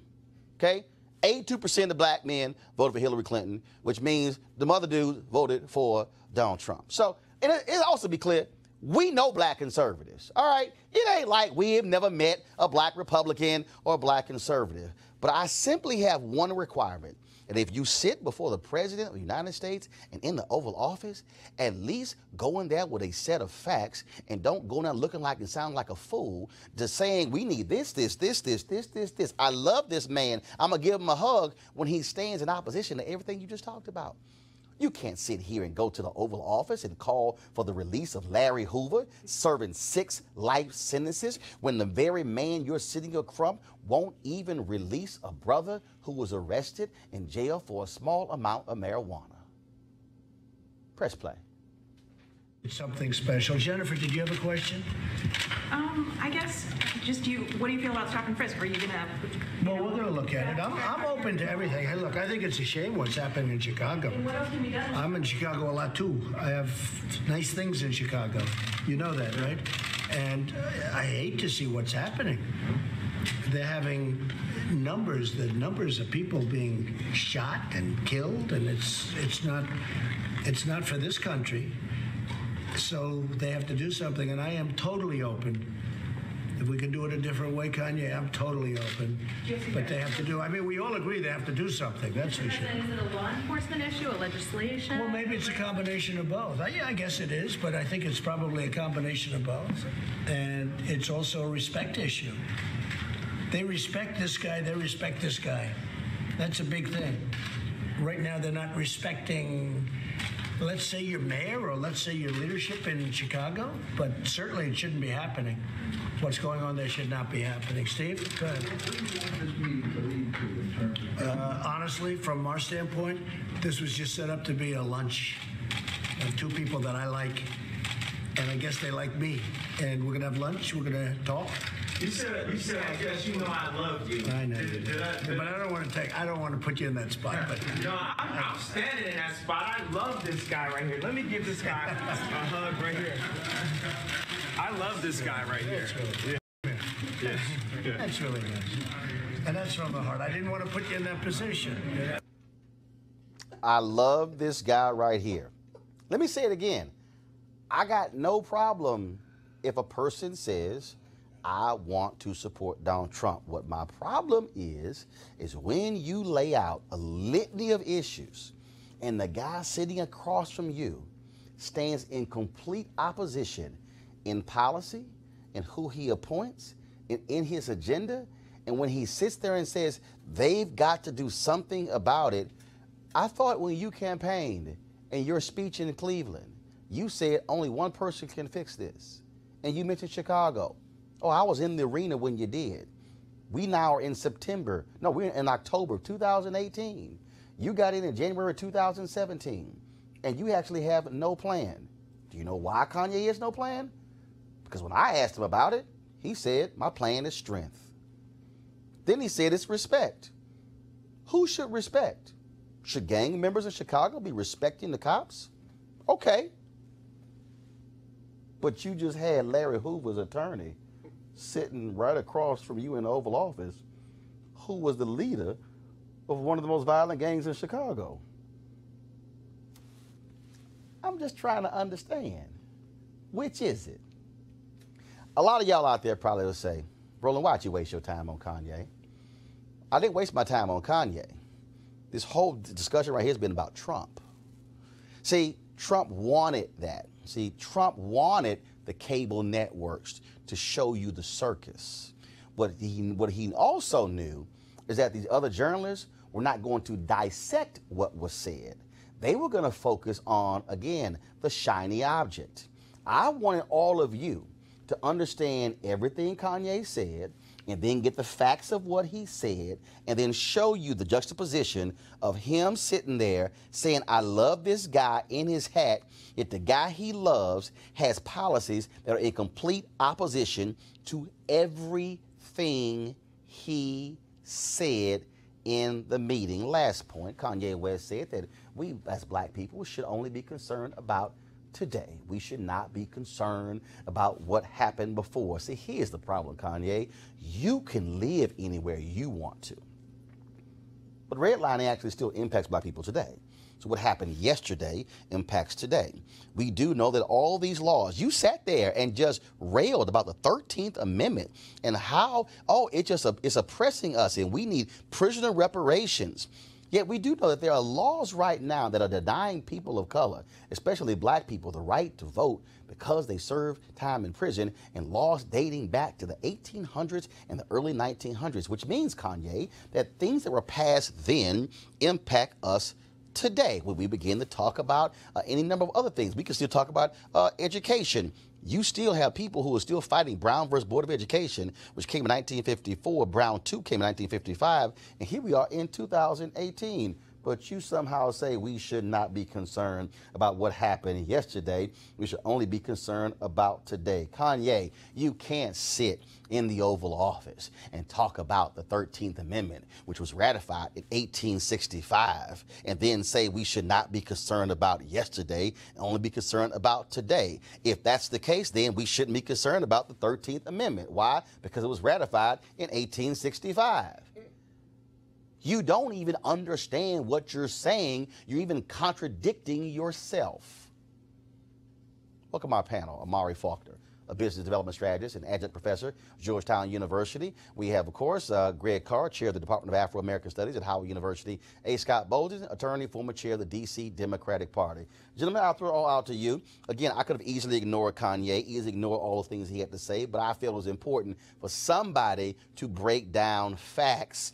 Speaker 1: Okay? 82% of black men voted for Hillary Clinton, which means the other dudes voted for Donald Trump. So, and it also be clear, we know black conservatives, all right? It ain't like we have never met a black Republican or a black conservative. But I simply have one requirement. And if you sit before the President of the United States and in the Oval Office, at least go in there with a set of facts and don't go in there looking like and sound like a fool, just saying we need this. I love this man. I'm going to give him a hug when he stands in opposition to everything you just talked about. You can't sit here and go to the Oval Office and call for the release of Larry Hoover, serving 6 life sentences, when the very man you're sitting up from won't even release a brother who was arrested in jail for a small amount of marijuana. Press play.
Speaker 4: it's something special. Jennifer, did you have a question?
Speaker 8: I guess just what do you feel about stop and frisk? Are you gonna?
Speaker 4: Well, we're going to look at it. I'm open to everything. Hey, look, I think it's a shame what's happening in Chicago.
Speaker 8: What else can be done?
Speaker 4: I'm in Chicago a lot, too. I have nice things in Chicago. You know that, right? And I hate to see what's happening. They're having the numbers of people being shot and killed, and it's not for this country. So they have to do something, and I am totally open. If we can do it a different way, Kanye, I'm totally open. But they have to do, I mean, we all agree they have to do something, that's for sure.
Speaker 8: Is it a law enforcement issue, a legislation?
Speaker 4: Well, maybe it's a combination of both. Yeah, I guess it is, but I think it's probably a combination of both. And it's also a respect issue. They respect this guy, they respect this guy. That's a big thing. Right now, they're not respecting, let's say, your mayor or let's say your leadership in Chicago, but certainly it shouldn't be happening. What's going on there should not be happening. Steve, go ahead. Honestly, from our standpoint, this was just set up to be a lunch of two people that I like, and I guess they like me. And we're gonna have lunch. We're gonna talk.
Speaker 3: You said, I guess you know I love you.
Speaker 4: I know. But I don't want to put you in that spot. But
Speaker 3: no, I'm standing in that spot. I love this guy right here. Let me give this guy a hug right here. I love this guy right here.
Speaker 4: Yes. That's really nice. And that's from the heart. I didn't want to put you in that position.
Speaker 1: I love this guy right here. Let me say it again. I got no problem if a person says, I want to support Donald Trump. What my problem is when you lay out a litany of issues and the guy sitting across from you stands in complete opposition in policy, in who he appoints, in his agenda, and when he sits there and says they've got to do something about it. I thought when you campaigned in your speech in Cleveland, you said only one person can fix this. And you mentioned Chicago. Oh, I was in the arena when you did. We now are in September. No, we're in October 2018. You got in January 2017, and you actually have no plan. Do you know why Kanye has no plan? Because when I asked him about it, he said, my plan is strength. Then he said it's respect. Who should respect? Should gang members in Chicago be respecting the cops? Okay. But you just had Larry Hoover's attorney sitting right across from you in the Oval Office, who was the leader of one of the most violent gangs in Chicago. I'm just trying to understand, which is it? A lot of y'all out there probably will say, Roland, why'd you waste your time on Kanye? I didn't waste my time on Kanye. This whole discussion right here has been about Trump. See, Trump wanted that. See, Trump wanted the cable networks to show you the circus. But what he also knew is that these other journalists were not going to dissect what was said. They were going to focus on, again, the shiny object. I wanted all of you to understand everything Kanye said and then get the facts of what he said and then show you the juxtaposition of him sitting there saying, I love this guy in his hat, yet the guy he loves has policies that are in complete opposition to everything he said in the meeting. Last point, Kanye West said that we as black people should only be concerned about today. We should not be concerned about what happened before. See, here's the problem, Kanye. You can live anywhere you want to. But redlining actually still impacts black people today. So what happened yesterday impacts today. We do know that all these laws, you sat there and just railed about the 13th Amendment and how, it's oppressing us and we need prisoner reparations. Yet we do know that there are laws right now that are denying people of color, especially black people, the right to vote because they serve time in prison, and laws dating back to the 1800s and the early 1900s, which means, Kanye, that things that were passed then impact us today. When we begin to talk about any number of other things, we can still talk about education. You still have people who are still fighting Brown versus Board of Education, which came in 1954. Brown 2 came in 1955. And here we are in 2018. But you somehow say we should not be concerned about what happened yesterday. We should only be concerned about today. Kanye, you can't sit in the Oval Office and talk about the 13th Amendment, which was ratified in 1865, and then say we should not be concerned about yesterday and only be concerned about today. If that's the case, then we shouldn't be concerned about the 13th Amendment. Why? Because it was ratified in 1865. You don't even understand what you're saying. You're even contradicting yourself. Welcome to our panel, Amari Faulkner, a business development strategist and adjunct professor, Georgetown University. We have, of course, Greg Carr, chair of the Department of Afro-American Studies at Howard University. A. Scott Bolden, attorney, former chair of the D.C. Democratic Party. Gentlemen, I'll throw it all out to you. Again, I could have easily ignored Kanye, easily ignored all the things he had to say, but I feel it was important for somebody to break down facts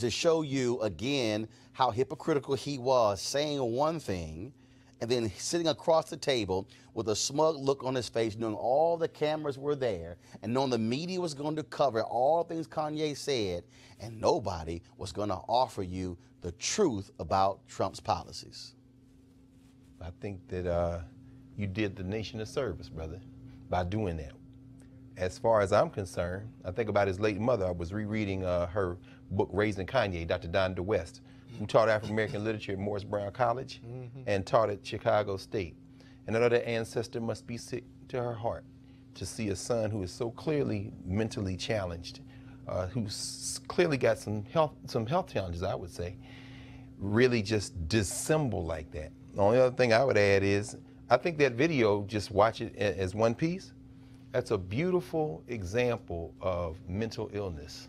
Speaker 1: to show you, again, how hypocritical he was, saying one thing and then sitting across the table with a smug look on his face, knowing all the cameras were there and knowing the media was going to cover all things Kanye said, and nobody was going to offer you the truth about Trump's policies.
Speaker 10: I think that you did the nation a service, brother, by doing that. As far as I'm concerned, I think about his late mother. I was rereading her book, Raising Kanye, Dr. Donda West, who taught African-American literature at Morris Brown College and taught at Chicago State. And another ancestor must be sick to her heart to see a son who is so clearly mentally challenged, who's clearly got some health challenges, I would say, really just dissemble like that. The only other thing I would add is, I think that video, just watch it as one piece, that's a beautiful example of mental illness.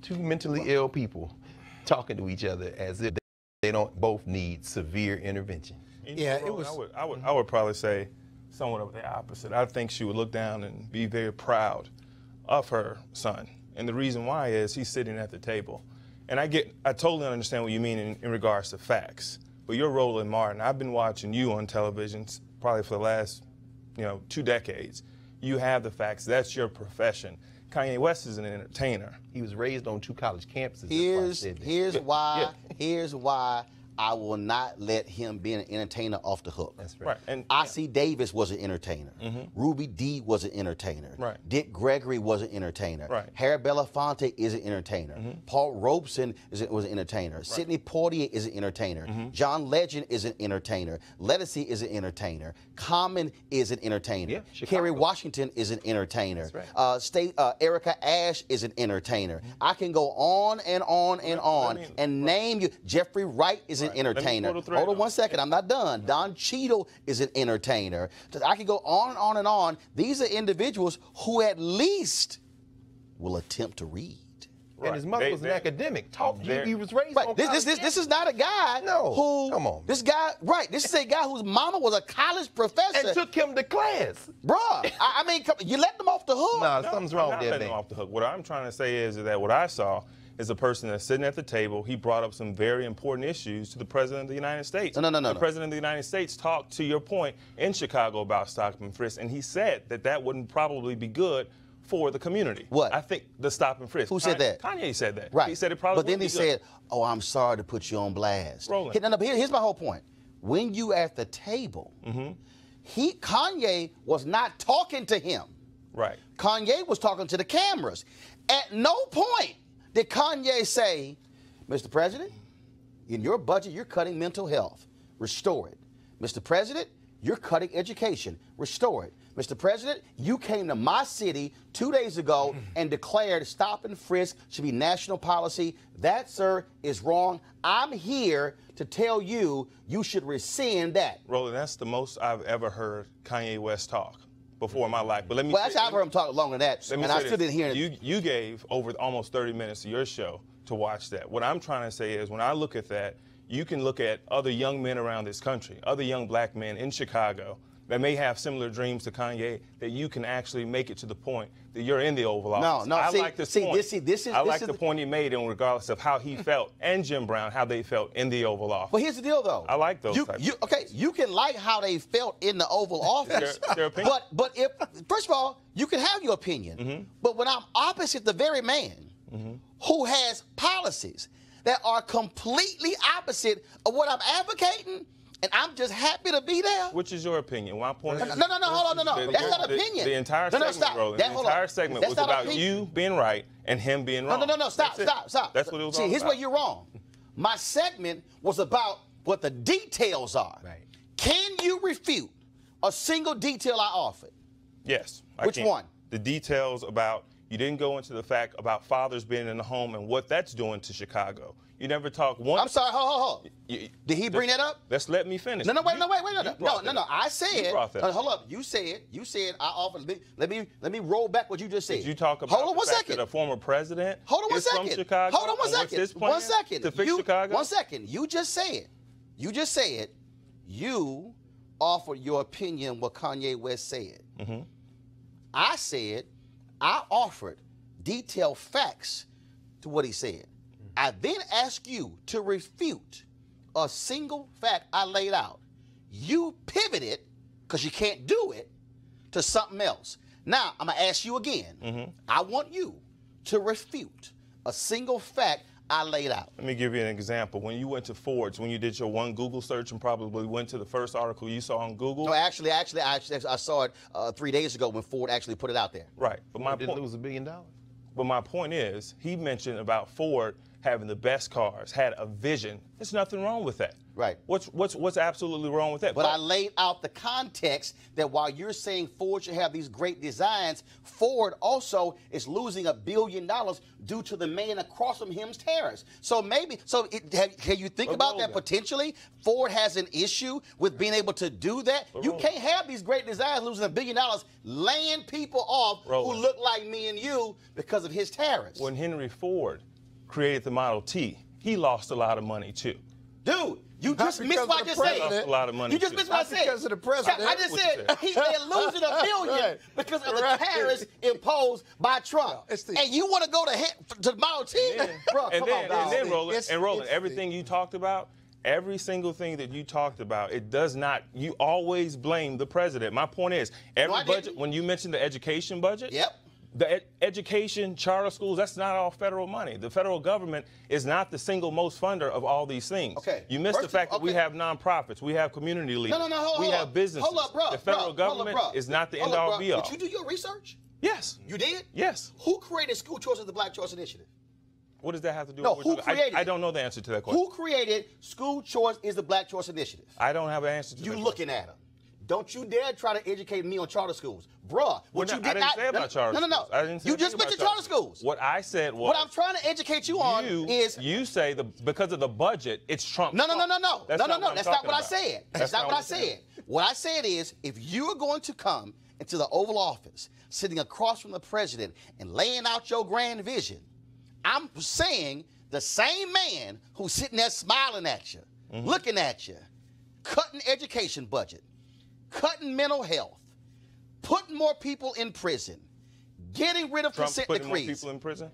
Speaker 10: Two mentally ill people talking to each other as if they don't both need severe intervention.
Speaker 11: Yeah, it was. I would probably say somewhat of the opposite. I think she would look down and be very proud of her son. And the reason why is he's sitting at the table. And I totally understand what you mean in regards to facts. But you're Roland Martin. I've been watching you on television probably for the last, 2 decades. You have the facts. That's your profession. Kanye West is an entertainer.
Speaker 10: He was raised on 2 college campuses.
Speaker 1: Here's why I will not let him be an entertainer off the hook.
Speaker 10: That's right.
Speaker 11: And
Speaker 1: I.C. Davis was an entertainer. Ruby D was an entertainer.
Speaker 11: Right.
Speaker 1: Dick Gregory was an entertainer.
Speaker 11: Right.
Speaker 1: Harry Belafonte is an entertainer. Paul Robeson was an entertainer. Sidney Poitier is an entertainer. John Legend is an entertainer. Lettucey is an entertainer. Common is an entertainer.
Speaker 10: Yeah,
Speaker 1: Kerry Washington is an entertainer.
Speaker 10: That's right.
Speaker 1: Erica Ash is an entertainer. I can go on and on and on and name you. Jeffrey Wright is an entertainer. Hold on 1 second, I'm not done. Don Cheadle is an entertainer. I can go on and on and on. These are individuals who at least will attempt to read.
Speaker 10: And his mother was an academic. He was raised on
Speaker 1: This is not a guy who.
Speaker 10: Come on.
Speaker 1: This guy, this is a guy whose mama was a college professor.
Speaker 10: And took him to class.
Speaker 1: Bruh, I mean, you let them off the hook.
Speaker 10: No, something's wrong with that
Speaker 11: man. Off the hook. What I'm trying to say is that what I saw is a person that's sitting at the table. He brought up some very important issues to the President of the United States.
Speaker 1: No.
Speaker 11: The President of the United States talked, to your point, in Chicago about stop and frisk, and he said that wouldn't probably be good for the community.
Speaker 1: What?
Speaker 11: I think the stop and frisk.
Speaker 1: Who said that?
Speaker 11: Kanye said that.
Speaker 1: Right.
Speaker 11: He said it probably
Speaker 1: But then he
Speaker 11: wouldn't be good.
Speaker 1: said, oh, I'm sorry to put you on blast.
Speaker 11: Roland.
Speaker 1: Here's my whole point. When you at the table, Kanye was not talking to him.
Speaker 11: Right.
Speaker 1: Kanye was talking to the cameras. At no point did Kanye say, Mr. President, in your budget, you're cutting mental health. Restore it. Mr. President, you're cutting education. Restore it. Mr. President, you came to my city 2 days ago and declared stop and frisk should be national policy. That, sir, is wrong. I'm here to tell you you should rescind that.
Speaker 11: Roland, that's the most I've ever heard Kanye West talk before in my life. But let me.
Speaker 1: Well, actually, I've heard him talk longer than that, and I still didn't hear it.
Speaker 11: You gave over almost 30 minutes of your show to watch that. What I'm trying to say is, when I look at that, you can look at other young men around this country, other young black men in Chicago that may have similar dreams to Kanye, that you can actually make it to the point that you're in the Oval Office. I like this point. I like the point he made, and regardless of how he felt, and Jim Brown, how they felt in the Oval Office.
Speaker 1: But here's the deal, though.
Speaker 11: I like those
Speaker 1: you can like how they felt in the Oval Office,
Speaker 11: their opinion.
Speaker 1: but if, first of all, you can have your opinion, but when I'm opposite the very man who has policies that are completely opposite of what I'm advocating, and I'm just happy to be there.
Speaker 11: Which is your opinion? My point is...
Speaker 1: No, hold on. That's not opinion.
Speaker 11: The entire segment, Roland, the entire segment was about you being right and him being wrong.
Speaker 1: No, stop.
Speaker 11: That's what it was all about.
Speaker 1: Here's where you're wrong. My segment was about what the details are.
Speaker 10: Right.
Speaker 1: Can you refute a single detail I offered?
Speaker 11: Yes.
Speaker 1: Which one?
Speaker 11: The details about... You didn't go into the fact about fathers being in the home and what that's doing to Chicago. You never talked once.
Speaker 1: I'm sorry, hold. Did he bring that up?
Speaker 11: Let's let me finish.
Speaker 1: No. I said. Hold up. You said I offered. Let me roll back what you just said.
Speaker 11: Did you talk about the fact that a former president is from Chicago?
Speaker 1: Hold on 1 second.
Speaker 11: What's his plan to fix Chicago?
Speaker 1: 1 second. You just said you offered your opinion what Kanye West said. I said I offered detailed facts to what he said. I then asked you to refute a single fact I laid out. You pivoted, because you can't do it, to something else. Now, I'm going to ask you again. I want you to refute a single fact I laid out.
Speaker 11: Let me give you an example. When you went to Ford's, when you did your one Google search and probably went to the first article you saw on Google.
Speaker 1: No, actually, I saw it 3 days ago when Ford actually put it out there.
Speaker 11: Right. But my
Speaker 10: didn't lose $1 billion.
Speaker 11: But my point is, he mentioned about Ford having the best cars, had a vision. There's nothing wrong with that.
Speaker 1: Right.
Speaker 11: What's absolutely wrong with that?
Speaker 1: But I laid out the context that while you're saying Ford should have these great designs, Ford also is losing $1 billion due to the man across from him's tariffs. So can you think about that potentially? Ford has an issue with being able to do that. You can't have these great designs losing $1 billion, laying people off who look like me and you because of his tariffs.
Speaker 11: When Henry Ford created the Model T, he lost a lot of money too.
Speaker 1: Dude, you just missed what I just said.
Speaker 11: Lost a lot of money.
Speaker 1: You just missed what I said.
Speaker 5: Because of the president.
Speaker 1: I just said they're losing $1 billion because of the tariffs imposed by Trump. And you want to go to the Model T? Bro, come on,
Speaker 11: and then, Roland, everything you talked about, every single thing that you talked about, it does not, you always blame the president. My point is, every budget, when you mentioned the education budget, The education, charter schools, that's not all federal money. The federal government is not the single most funder of all these things.
Speaker 1: Okay.
Speaker 11: You missed the fact that we have nonprofits, we have community leaders, we have businesses.
Speaker 1: Hold up, bro.
Speaker 11: The federal government is not the end-all be-all.
Speaker 1: Did you do your research?
Speaker 11: Yes.
Speaker 1: You did?
Speaker 11: Yes.
Speaker 1: Who created school choice as the Black Choice Initiative?
Speaker 11: What does that have to do
Speaker 1: No,
Speaker 11: with
Speaker 1: who created
Speaker 11: I don't know the answer to that question.
Speaker 1: Who created school choice is the Black Choice Initiative?
Speaker 11: I don't have an answer to that
Speaker 1: You
Speaker 11: question.
Speaker 1: looking at him. Don't you dare try to educate me on charter schools. Bruh, what you did
Speaker 11: I didn't say about charter schools.
Speaker 1: No.
Speaker 11: I didn't say
Speaker 1: You just
Speaker 11: anything
Speaker 1: mentioned
Speaker 11: about
Speaker 1: charter schools.
Speaker 11: What I said was...
Speaker 1: What I'm trying to educate you on is...
Speaker 11: You say because of the budget, it's Trump.
Speaker 1: No. That's not what I said. That's not what I said. What I said is, if you are going to come into the Oval Office, sitting across from the president and laying out your grand vision, I'm saying the same man who's sitting there smiling at you, looking at you, cutting education budget, cutting mental health, putting more people in prison, getting rid of consent
Speaker 11: putting
Speaker 1: decrees.
Speaker 11: More people in prison?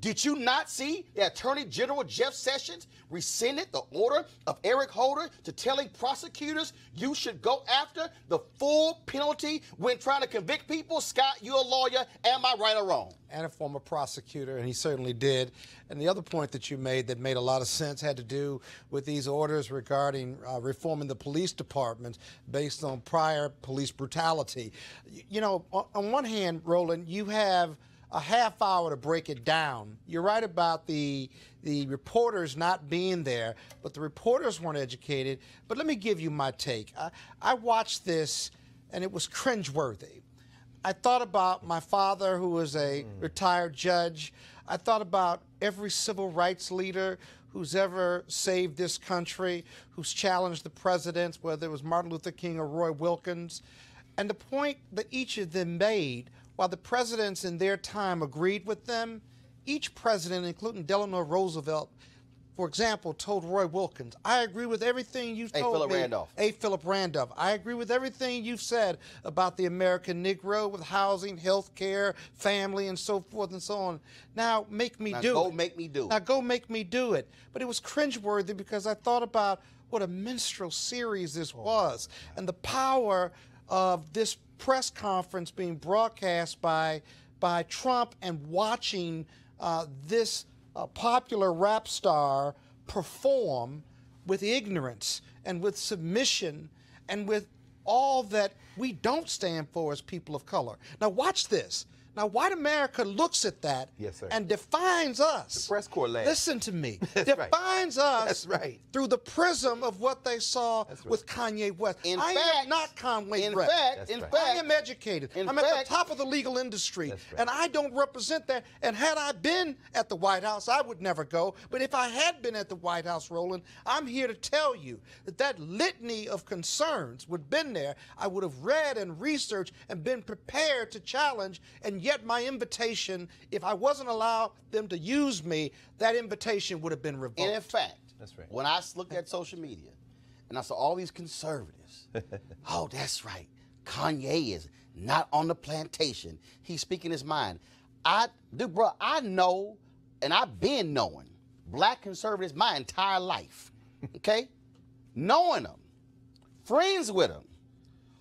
Speaker 1: Did you not see the Attorney General Jeff Sessions rescinded the order of Eric Holder to telling prosecutors you should go after the full penalty when trying to convict people? Scott, you're a lawyer. Am I right or wrong?
Speaker 12: And a former prosecutor, and he certainly did. And the other point that you made that made a lot of sense had to do with these orders regarding reforming the police department based on prior police brutality. You know, on one hand, Roland, you have a half hour to break it down. You're right about the reporters not being there, but the reporters weren't educated. But let me give you my take. I watched this, and it was cringeworthy. I thought about my father, who was a retired judge. I thought about every civil rights leader who's ever saved this country, who's challenged the presidents, whether it was Martin Luther King or Roy Wilkins. And the point that each of them made, while the presidents in their time agreed with them, each president, including Delano Roosevelt, for example, told Roy Wilkins, I agree with everything you've told me. Philip Randolph. I agree with everything you've said about the American Negro with housing, health care, family, and so forth and so on. Now make me do it.
Speaker 1: Go make me do it.
Speaker 12: Now go make me do it. But it was cringeworthy because I thought about what a minstrel series this was and the power of this press conference being broadcast by Trump and watching this popular rap star perform with ignorance and with submission and with all that we don't stand for as people of color. Now watch this. Now, white America looks at that and defines us.
Speaker 10: The press corps laughs.
Speaker 12: Listen to me. Defines us through the prism of what they saw with Kanye West. I am not Kanye West. I am educated. I'm at the top of the legal industry, and I don't represent that. And had I been at the White House, I would never go. But if I had been at the White House, Roland, I'm here to tell you that that litany of concerns would have been there. I would have read and researched and been prepared to challenge, and yet my invitation, if I wasn't allowed them to use me, that invitation would have been revoked.
Speaker 1: And in fact, when I looked at social media and I saw all these conservatives, oh, that's right, Kanye is not on the plantation. He's speaking his mind. I know, and I've been knowing black conservatives my entire life, okay? Knowing them, friends with them,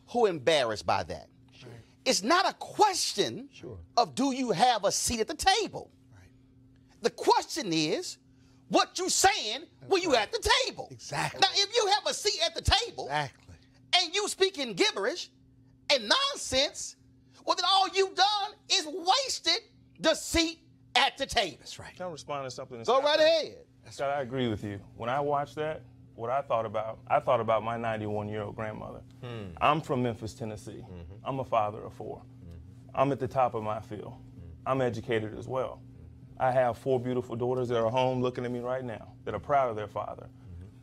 Speaker 1: who embarrassed by that. It's not a question of do you have a seat at the table. The question is, what you saying when you at the table.
Speaker 12: Exactly.
Speaker 1: Now, if you have a seat at the table and you speaking gibberish and nonsense, well, then all you've done is wasted the seat at the table.
Speaker 12: That's right.
Speaker 11: Can I respond to something?
Speaker 1: Go right ahead.
Speaker 11: Scott, I agree with you. When I watched that, what I thought about my 91-year-old grandmother. I'm from Memphis, Tennessee. I'm a father of 4. I'm at the top of my field. I'm educated as well. I have 4 beautiful daughters that are home looking at me right now, that are proud of their father.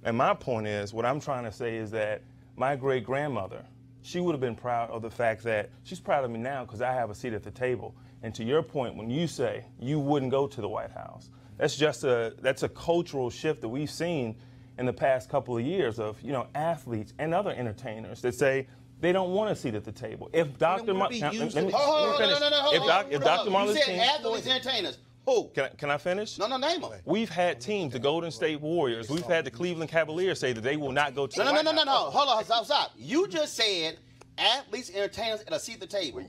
Speaker 11: And my point is, what I'm trying to say is that my great-grandmother, she would have been proud of the fact that she's proud of me now because I have a seat at the table. And to your point, when you say you wouldn't go to the White House, that's a cultural shift that we've seen in the past couple of years of, athletes and other entertainers that say they don't want a seat at the table. If Dr. Martin,
Speaker 1: You said athletes, entertainers. Who?
Speaker 11: Can I finish?
Speaker 1: No, name them.
Speaker 11: We've had teams, the Golden State Warriors. We've had the Cleveland Cavaliers say that they will not go to the White House.
Speaker 1: No. Hold on, stop. You just said athletes, entertainers, and a seat at the table.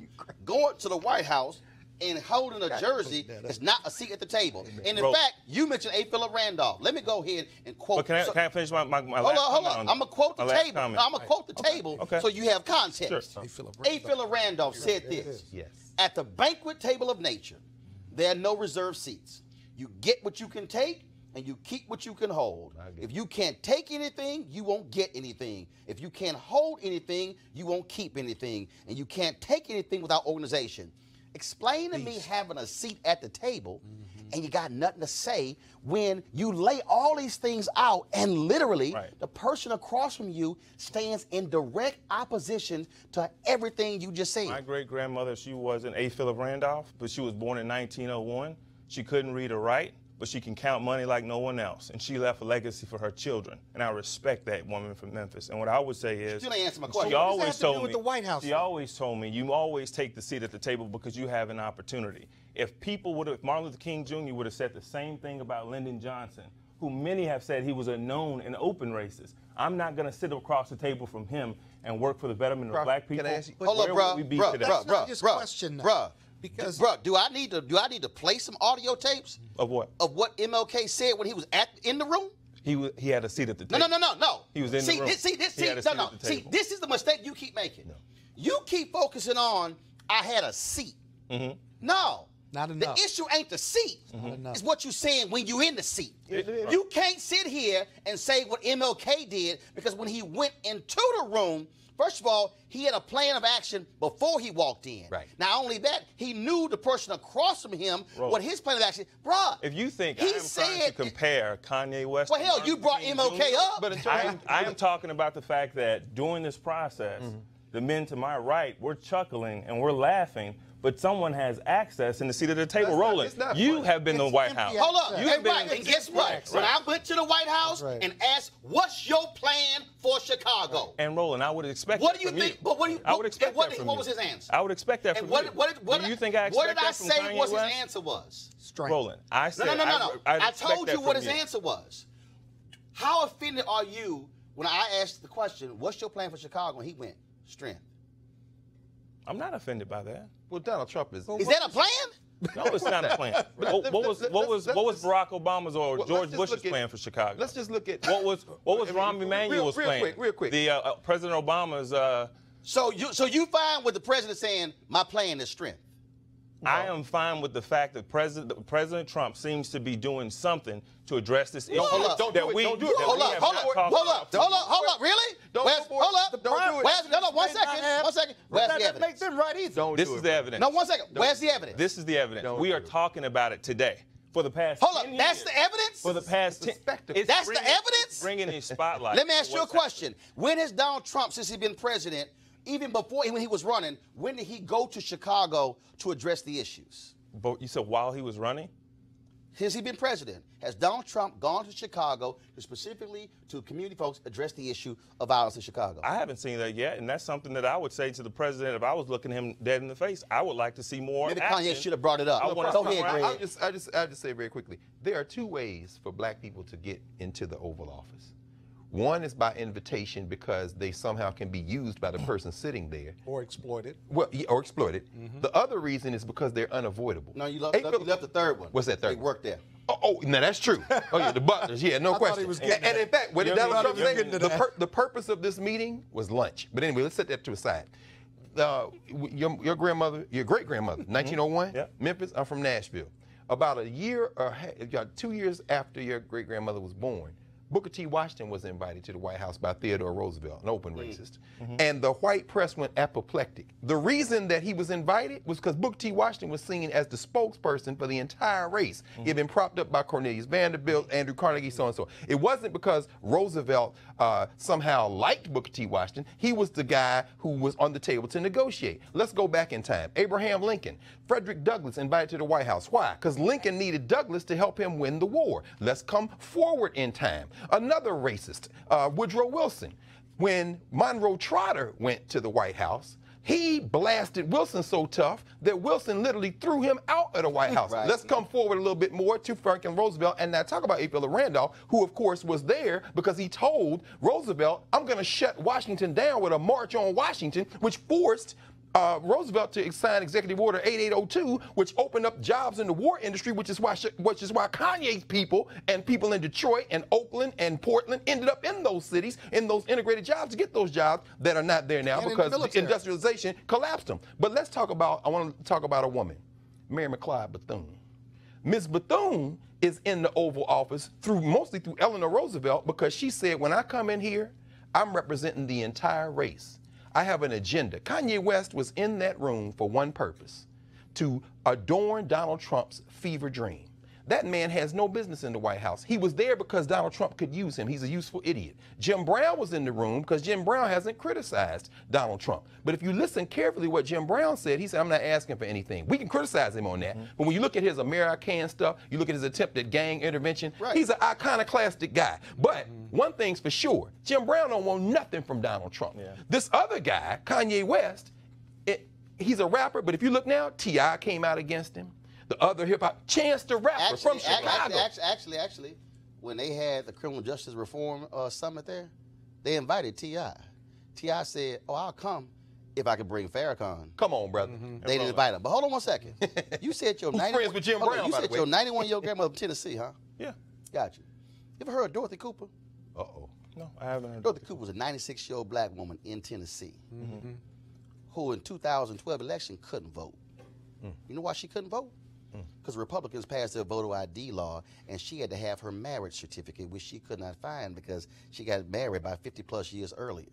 Speaker 1: going to the White House and holding a jersey is not a seat at the table. And in fact, you mentioned A. Philip Randolph. Let me go ahead and quote.
Speaker 11: But can I finish my
Speaker 1: hold on. I'm going to quote the table. I'm going to quote the table so you have context.
Speaker 11: Sure.
Speaker 1: A. Philip Randolph said this.
Speaker 10: Yes.
Speaker 1: At the banquet table of nature, there are no reserved seats. You get what you can take, and you keep what you can hold. If you can't take anything, you won't get anything. If you can't hold anything, you won't keep anything. And you can't take anything without organization. Explain to me having a seat at the table and you got nothing to say when you lay all these things out and literally the person across from you stands in direct opposition to everything you just said.
Speaker 11: My great-grandmother, she wasn't A. Philip Randolph, but she was born in 1901. She couldn't read or write, but she can count money like no one else. And she left a legacy for her children. And I respect that woman from Memphis. And what I would say is,
Speaker 1: still ain't answer my question.
Speaker 11: She always told
Speaker 12: with the White House,
Speaker 11: she always told me, you always take the seat at the table because you have an opportunity. If people would have, if Martin Luther King Jr. would have said the same thing about Lyndon Johnson, who many have said he was a known and open racist, I'm not going to sit across the table from him and work for the betterment of black people.
Speaker 1: Hold up, bro.
Speaker 12: Because
Speaker 1: do I need to play some audio tapes
Speaker 11: of what?
Speaker 1: Of what MLK said when he was in the room?
Speaker 11: He had a seat at the table.
Speaker 1: No.
Speaker 11: He was in the room.
Speaker 1: See, this is the mistake you keep making. No. You keep focusing on I had a seat. No.
Speaker 12: Not enough.
Speaker 1: The issue ain't the seat. It's what you're saying when you're in the seat. You can't sit here and say what MLK did because when he went into the room, first of all, he had a plan of action before he walked in.
Speaker 10: Right.
Speaker 1: Not only that, he knew the person across from him what his plan of action. Bruh,
Speaker 11: if you think I'm trying to compare Kanye West,
Speaker 1: well, hell, you brought MLK up.
Speaker 11: But I am talking about the fact that during this process, the men to my right, we're chuckling and we're laughing. But someone has access in the seat of the table. Roland, you have been to the White House.
Speaker 1: Hold up. And guess what? When I went to the White House and asked, what's your plan for Chicago?
Speaker 11: And Roland, I would expect
Speaker 1: what do you think? But
Speaker 11: I would expect that from
Speaker 1: what was his answer?
Speaker 11: I would expect that from you.
Speaker 1: What
Speaker 11: do you think I expect that from Kanye West?
Speaker 1: What did I say was his answer was?
Speaker 12: Strength.
Speaker 11: Roland, I said
Speaker 1: No. I told you what his answer was. How offended are you when I asked the question, what's your plan for Chicago? And he went, strength.
Speaker 11: I'm not offended by that.
Speaker 10: Well, Donald Trump is.
Speaker 1: Is that a plan?
Speaker 11: No, it's not a plan. What was Barack Obama's or George Bush's plan for Chicago?
Speaker 10: Let's just look at
Speaker 11: what was Rahm Emanuel's plan.
Speaker 10: Real quick.
Speaker 11: The President Obama's.
Speaker 1: So you fine with the president saying my plan is strength?
Speaker 11: No. I am fine with the fact that President Trump seems to be doing something to address this issue.
Speaker 1: Hold up.
Speaker 11: Hold up. Really?
Speaker 1: Hold up. No, 1 second. Where's the evidence?
Speaker 12: Makes them right either.
Speaker 11: This is the evidence.
Speaker 1: No, 1 second. Where's the evidence?
Speaker 11: This is the evidence. We are talking about it today. For the past 10 years.
Speaker 1: That's the evidence?
Speaker 11: For the past 10 years.
Speaker 1: That's the evidence?
Speaker 11: Bringing a spotlight.
Speaker 1: Let me ask you a question. When has Donald Trump, since he's been president, even before when he was running, when did he go to Chicago to address the issues?
Speaker 11: But you said while he was running?
Speaker 1: Since he's been president, has Donald Trump gone to Chicago to specifically to community folks address the issue of violence in Chicago?
Speaker 11: I haven't seen that yet, and that's something that I would say to the president if I was looking him dead in the face. I would like to see more
Speaker 1: Maybe
Speaker 11: action.
Speaker 1: Kanye should have brought it up. Go ahead, Greg.
Speaker 10: I'll just say very quickly, there are two ways for black people to get into the Oval Office. One is by invitation because they somehow can be used by the person sitting there.
Speaker 12: Or exploited.
Speaker 10: Well, or exploited. The other reason is because they're unavoidable.
Speaker 1: No, you left the third one.
Speaker 10: What's that third one?
Speaker 1: They worked there.
Speaker 10: Oh, no, that's true. Oh, yeah, the butlers. Yeah, no question. And in fact, what did Donald Trump say? The purpose of this meeting was lunch. But anyway, let's set that to the side. Your grandmother, your great-grandmother, 1901, Memphis, I'm from Nashville. About a year or 2 years after your great-grandmother was born, Booker T. Washington was invited to the White House by Theodore Roosevelt, an open racist. And the white press went apoplectic. The reason that he was invited was because Booker T. Washington was seen as the spokesperson for the entire race. He had been propped up by Cornelius Vanderbilt, Andrew Carnegie, so and so. It wasn't because Roosevelt somehow liked Booker T. Washington. He was the guy who was on the table to negotiate. Let's go back in time. Abraham Lincoln, Frederick Douglass invited to the White House. Why? Because Lincoln needed Douglass to help him win the war. Let's come forward in time. Another racist, Woodrow Wilson. When Monroe Trotter went to the White House, he blasted Wilson so tough that Wilson literally threw him out of the White House. Let's come forward a little bit more to Franklin Roosevelt and now talk about A. Philip Randolph, who of course was there because he told Roosevelt, I'm going to shut Washington down with a march on Washington, which forced Roosevelt to sign Executive Order 8802, which opened up jobs in the war industry, which is why Kanye's people and people in Detroit and Oakland and Portland ended up in those cities, in those integrated jobs to get those jobs that are not there now because the industrialization collapsed them. But let's talk about, I want to talk about a woman, Mary McLeod Bethune. Ms. Bethune is in the Oval Office mostly through Eleanor Roosevelt because she said, when I come in here, I'm representing the entire race. I have an agenda. Kanye West was in that room for one purpose, to adorn Donald Trump's fever dream. That man has no business in the White House. He was there because Donald Trump could use him. He's a useful idiot. Jim Brown was in the room because Jim Brown hasn't criticized Donald Trump. But if you listen carefully what Jim Brown said, he said, I'm not asking for anything. We can criticize him on that. But when you look at his American stuff, you look at his attempt at gang intervention, he's an iconoclastic guy. But one thing's for sure, Jim Brown don't want nothing from Donald Trump. This other guy, Kanye West, he's a rapper, but if you look now, T.I. came out against him. The other hip-hop, Chance the Rapper from Chicago.
Speaker 1: Actually, when they had the criminal justice reform summit there, they invited T.I. T.I. said, oh, I'll come if I could bring Farrakhan.
Speaker 10: Come on, brother.
Speaker 1: They didn't invite him. But hold on one second. You said your 91-year-old grandmother from Tennessee, huh?
Speaker 11: Yeah.
Speaker 1: Got you. You ever heard of Dorothy Cooper?
Speaker 10: Uh-oh.
Speaker 11: No, I haven't heard.
Speaker 1: Dorothy Cooper was a 96-year-old black woman in Tennessee who in 2012 election couldn't vote. You know why she couldn't vote? Because Republicans passed their voter ID law, and she had to have her marriage certificate, which she could not find because she got married by 50-plus years earlier.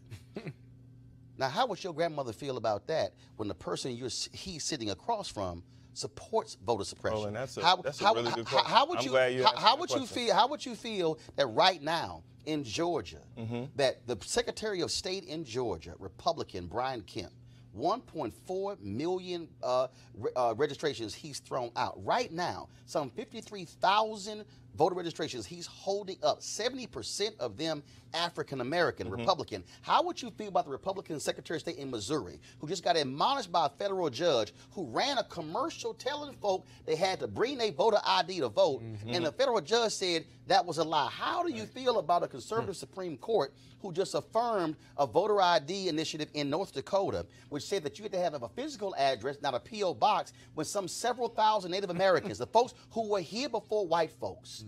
Speaker 1: Now, how would your grandmother feel about that when the person he's sitting across from supports voter suppression?
Speaker 11: Oh, and that's a really good question.
Speaker 1: How would you feel that right now in Georgia, that the Secretary of State in Georgia, Republican Brian Kemp, 1.4 million registrations he's thrown out. Right now, some 53,000 voter registrations he's holding up, 70% of them African-American, Republican. How would you feel about the Republican Secretary of State in Missouri, who just got admonished by a federal judge who ran a commercial telling folk they had to bring their voter ID to vote, and the federal judge said that was a lie? How do you feel about a conservative Supreme Court who just affirmed a voter ID initiative in North Dakota, which said that you had to have a physical address, not a P.O. box, when some several thousand Native Americans, the folks who were here before white folks,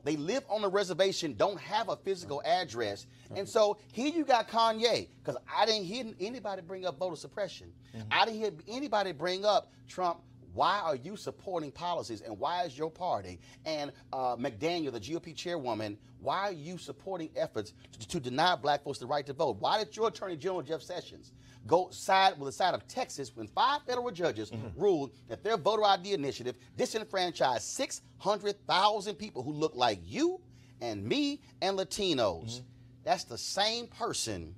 Speaker 1: they live on the reservation, don't have a physical address. And so here you got Kanye, because I didn't hear anybody bring up voter suppression. I didn't hear anybody bring up Trump. Why are you supporting policies, and why is your party and McDaniel, the GOP chairwoman, why are you supporting efforts to deny black folks the right to vote? Why did your Attorney General Jeff Sessions go side with the side of Texas when 5 federal judges ruled that their voter ID initiative disenfranchised 600,000 people who look like you and me and Latinos? That's the same person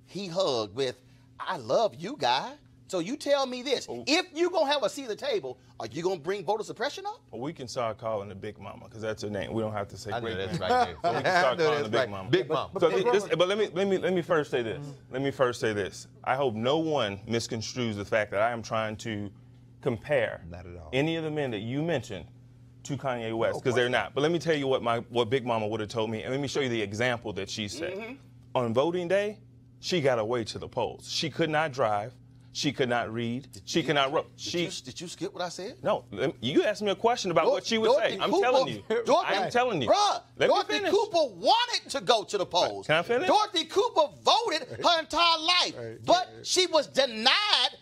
Speaker 1: he hugged with, I love you, guy. So you tell me this, if you're going to have a seat at the table, are you going to bring voter suppression up?
Speaker 11: Well, we can start calling her Big Mama, because that's her name. We don't have to say Great
Speaker 10: that's
Speaker 11: Mama.
Speaker 10: right there.
Speaker 11: So we can start calling her Big Mama.
Speaker 10: Big Mama.
Speaker 11: But let me first say this. Let me first say this. I hope no one misconstrues the fact that I am trying to compare any of the men that you mentioned to Kanye West, because they're not. But let me tell you what Big Mama would have told me, and let me show you the example that she said. On voting day, she got away to the polls. She could not drive. She could not read. She could not write.
Speaker 1: Did you skip what I said?
Speaker 11: No. You asked me a question about what she would say. I'm telling you. I'm telling you.
Speaker 1: Bruh, Dorothy Cooper wanted to go to the polls.
Speaker 11: Can I finish?
Speaker 1: Dorothy Cooper voted her entire life, but she was denied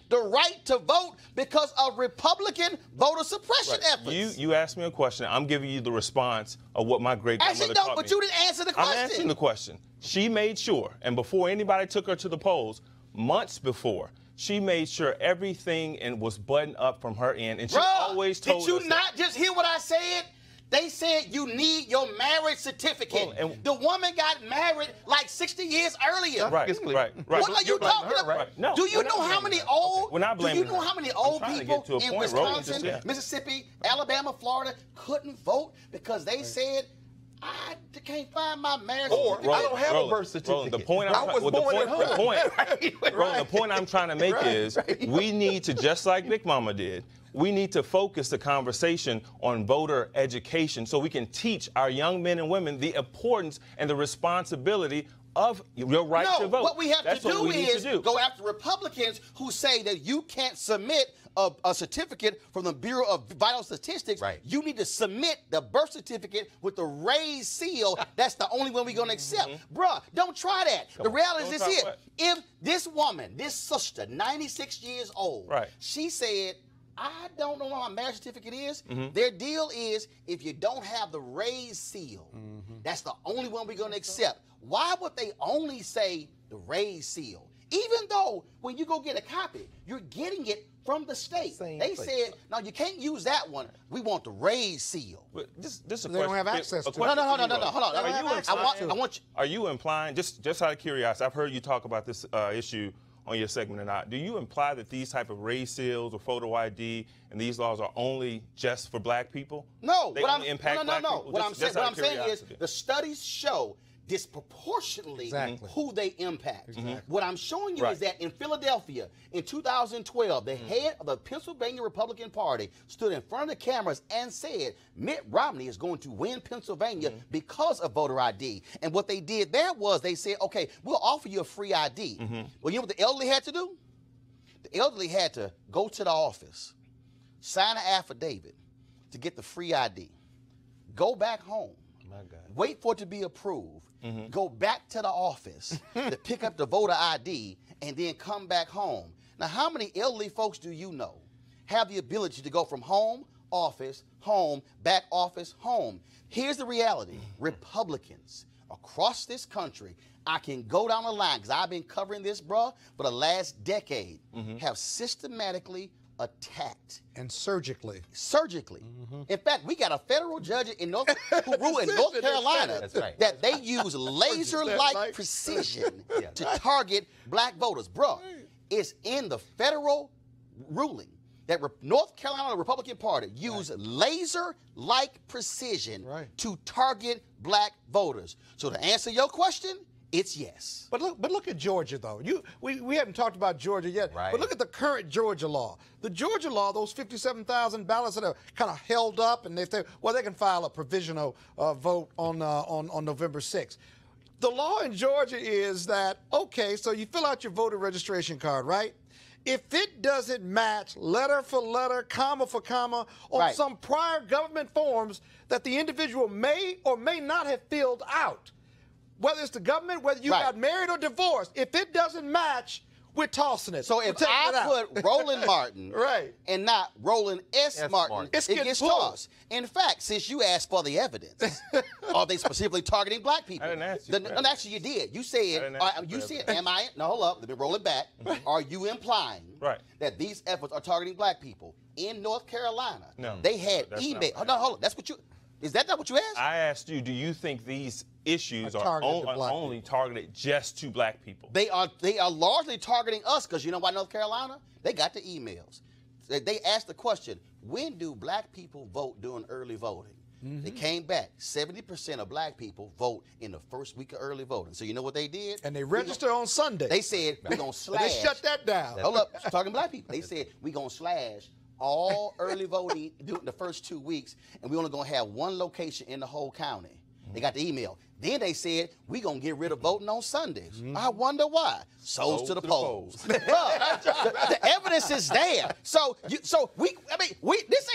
Speaker 1: the right to vote because of Republican voter suppression efforts.
Speaker 11: You asked me a question. I'm giving you the response of what my great-grandmother taught me.
Speaker 1: But you didn't answer the question.
Speaker 11: I'm answering the question. She made sure, and before anybody took her to the polls, months before, she made sure everything was buttoned up from her end, and she always told us.
Speaker 1: Did you not just hear what I said? They said you need your marriage certificate.
Speaker 11: Well,
Speaker 1: the woman got married like 60 years earlier.
Speaker 11: Right.
Speaker 1: What are you talking about?
Speaker 11: Right. No,
Speaker 1: do you know how many old?
Speaker 11: We're not blaming
Speaker 1: Do you know how many old people in Wisconsin,
Speaker 11: Roland,
Speaker 1: Mississippi, Alabama, Florida couldn't vote because they said, I can't find my marriage certificate.
Speaker 10: I don't have a birth certificate.
Speaker 11: The point I'm trying to make is we need to, just like Big Mama did, we need to focus the conversation on voter education so we can teach our young men and women the importance and the responsibility of your right to vote.
Speaker 1: What we have
Speaker 11: That's
Speaker 1: to do
Speaker 11: what we need
Speaker 1: is
Speaker 11: to do.
Speaker 1: go after Republicans who say that you can't submit a certificate from the Bureau of Vital Statistics.
Speaker 10: Right.
Speaker 1: You need to submit the birth certificate with the raised seal. That's the only one we're going to accept. Bruh, don't try that. The reality is this
Speaker 11: Don't
Speaker 1: here.
Speaker 11: try what?
Speaker 1: If this woman, this sister, 96 years old,
Speaker 11: Right.
Speaker 1: she said, I don't know what my marriage certificate is. Their deal is if you don't have the raised seal, that's the only one we're going to accept. Why would they only say the raised seal? Even though when you go get a copy, you're getting it from the state. They said, no, you can't use that one. We want the raised seal.
Speaker 11: But this a
Speaker 12: They don't have access to it.
Speaker 1: No, hold on.
Speaker 11: I want you. Are you implying, just out of curiosity, I've heard you talk about this issue on your segment or not. Do you imply that these type of raised seals or photo ID and these laws are only just for black people?
Speaker 1: No,
Speaker 11: They only impact black people?
Speaker 1: What I'm
Speaker 11: Just
Speaker 1: saying,
Speaker 11: out of
Speaker 1: is
Speaker 11: curiosity.
Speaker 1: the studies show disproportionately who they impact. What I'm showing you is that in Philadelphia in 2012, the head of the Pennsylvania Republican Party stood in front of the cameras and said Mitt Romney is going to win Pennsylvania because of voter ID. And what they did there was they said, okay, we'll offer you a free ID. Well, you know what the elderly had to do? The elderly had to go to the office, sign an affidavit to get the free ID, go back home, wait for it to be approved, go back to the office to pick up the voter ID, and then come back home. Now, how many elderly folks do you know have the ability to go from home, office, home, back office, home? Here's the reality. Republicans across this country, I can go down the line, because I've been covering this, bruh, for the last decade, have systematically attacked.
Speaker 12: And surgically.
Speaker 1: In fact, we got a federal judge in North, who ruled in North Carolina that they use laser-like precision to target black voters. Bruh, it's in the federal ruling that North Carolina Republican Party used laser-like precision to target black voters. So to answer your question, it's yes.
Speaker 12: But look at Georgia, though. We haven't talked about Georgia yet. But look at the current Georgia law. The Georgia law, those 57,000 ballots that are kind of held up, and they say, well, they can file a provisional vote on November 6th. The law in Georgia is that, okay, so you fill out your voter registration card, right? If it doesn't match letter for letter, comma for comma, on some prior government forms that the individual may or may not have filled out, whether it's the government, whether you got married or divorced, if it doesn't match, we're tossing it.
Speaker 1: So if I put Roland Martin and not Roland S. Martin, it gets tossed. In fact, since you asked for the evidence, are they specifically targeting black people?
Speaker 11: I didn't ask you.
Speaker 1: No, actually, you did. You said, am I? No, hold up. Let me roll it back. Are you implying that these efforts are targeting black people in North Carolina?
Speaker 11: No.
Speaker 1: They had email. No, hold up. That's what you. Is that not what you asked?
Speaker 11: I asked you, do you think these issues are only targeted just to black people?
Speaker 1: They are largely targeting us because you know why North Carolina? They got the emails. They asked the question, when do black people vote during early voting? They came back. 70% of black people vote in the first week of early voting. So you know what they did?
Speaker 12: And they register on Sunday.
Speaker 1: They said, we're going to slash.
Speaker 12: They shut that down.
Speaker 1: Hold up. Talking black people. They said, we're going to slash all early voting during the first 2 weeks, and we're only going to have one location in the whole county. They got the email. Then they said, we're going to get rid of voting on Sundays. I wonder why. Souls to the polls. the evidence is there. So this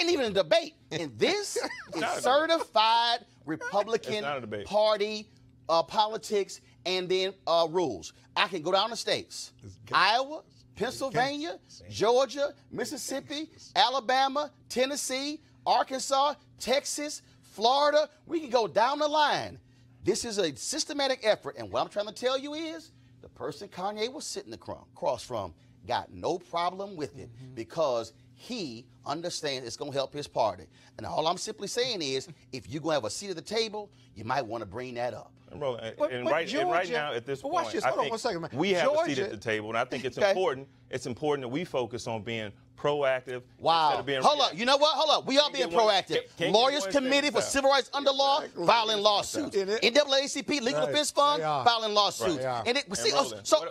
Speaker 1: ain't even a debate. And this is certified Republican Party politics and then rules. I can go down the states. Iowa, Pennsylvania, Georgia, Mississippi, Alabama, Tennessee, Arkansas, Texas, Florida. We can go down the line. This is a systematic effort, and what I'm trying to tell you is the person Kanye was sitting across from got no problem with it because he understands it's going to help his party. And all I'm simply saying is if you're going to have a seat at the table, you might want to bring that up.
Speaker 11: And right now, at this point,
Speaker 12: I think
Speaker 11: we have a seat at the table, and I think it's important. It's important that we focus on being proactive.
Speaker 1: Wow. Hold up. You know what? Hold up. We are being proactive. Lawyers Committee for Civil Rights Under Law filing lawsuits. NAACP Legal Defense Fund filing lawsuits. And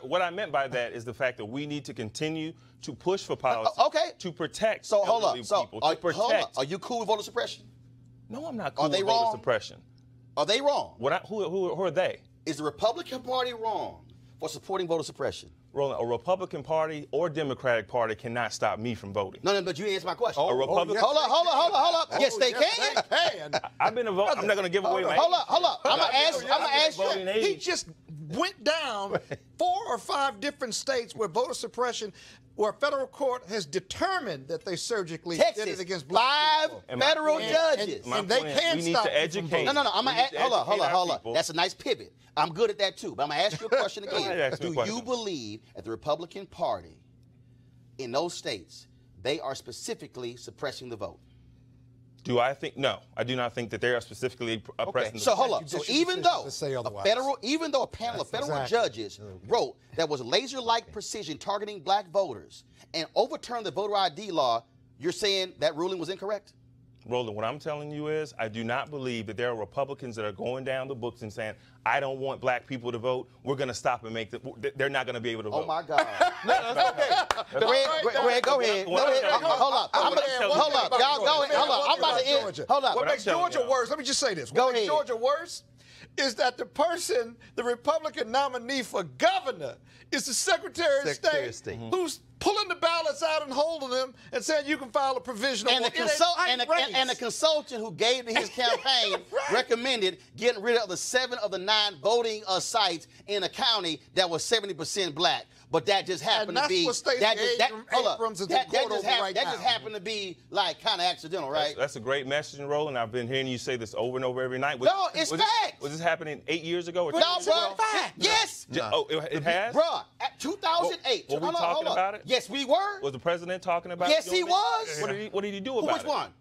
Speaker 11: what I meant by that is the fact that we need to continue to push for policy to protect elderly people.
Speaker 1: Hold up. Are you cool with voter suppression?
Speaker 11: No, I'm not cool with voter suppression.
Speaker 1: Are they wrong?
Speaker 11: Who are they?
Speaker 1: Is the Republican Party wrong for supporting voter suppression?
Speaker 11: Roland, a Republican Party or Democratic Party cannot stop me from voting.
Speaker 1: No, but you answered my question.
Speaker 11: A Republican.
Speaker 1: Hold up. Yes, they can.
Speaker 11: I've been a vote. I'm not going to give away my.
Speaker 12: Hold
Speaker 1: up. I'm gonna ask you.
Speaker 12: He just went down 4 or 5 different states where voter suppression, where a federal court has determined that they surgically did it against black people.
Speaker 1: 5 federal judges.
Speaker 12: And they can't
Speaker 11: we need
Speaker 12: stop
Speaker 11: to educate.
Speaker 12: it from
Speaker 1: No. I'm gonna ask. Hold up.
Speaker 11: people.
Speaker 1: That's a nice pivot. I'm good at that too. But I'm gonna ask you a question
Speaker 11: Go ahead,
Speaker 1: again.
Speaker 11: ask me a
Speaker 1: Do
Speaker 11: question.
Speaker 1: you believe that the Republican Party in those states, they are specifically suppressing the vote?
Speaker 11: Do I think? No, I do not think that they are specifically oppressing the
Speaker 1: So
Speaker 11: vote.
Speaker 1: hold up. So even though a panel
Speaker 12: That's
Speaker 1: of federal
Speaker 12: exactly.
Speaker 1: judges wrote that was laser-like precision targeting black voters and overturned the voter ID law, you're saying that ruling was incorrect?
Speaker 11: Roland, what I'm telling you is I do not believe that there are Republicans that are going down the books and saying, I don't want black people to vote. We're going to stop and make they're not going to be able to vote.
Speaker 1: Oh, my God.
Speaker 11: That's okay.
Speaker 1: Greg, go ahead. Hold up. Y'all go ahead. Hold up. I'm about to end. Hold up.
Speaker 12: What makes Georgia worse? Let me just say this. What makes Georgia worse is that the Republican nominee for governor is the Secretary of State. Who's pulling the ballots out and holding them and saying you can file a provisional.
Speaker 1: And the consultant who gave to his campaign recommended getting rid of the 7 of the 9 voting sites in a county that was 70% black. But that just happened to be that just happened to be like kind of accidental, right?
Speaker 11: That's a great messaging, Roland. I've been hearing you say this over and over every night.
Speaker 1: No, it's fact.
Speaker 11: Was this happening 8 years ago? Or
Speaker 1: No,
Speaker 11: 10 years
Speaker 1: bro.
Speaker 11: ago?
Speaker 1: Fact. Yes.
Speaker 11: Oh, it has?
Speaker 1: Bro, at 2008.
Speaker 11: Were we talking about it?
Speaker 1: Yes, we were.
Speaker 11: Was the president talking about it?
Speaker 1: Yes, he was.
Speaker 11: What did he do about it?
Speaker 1: Which one?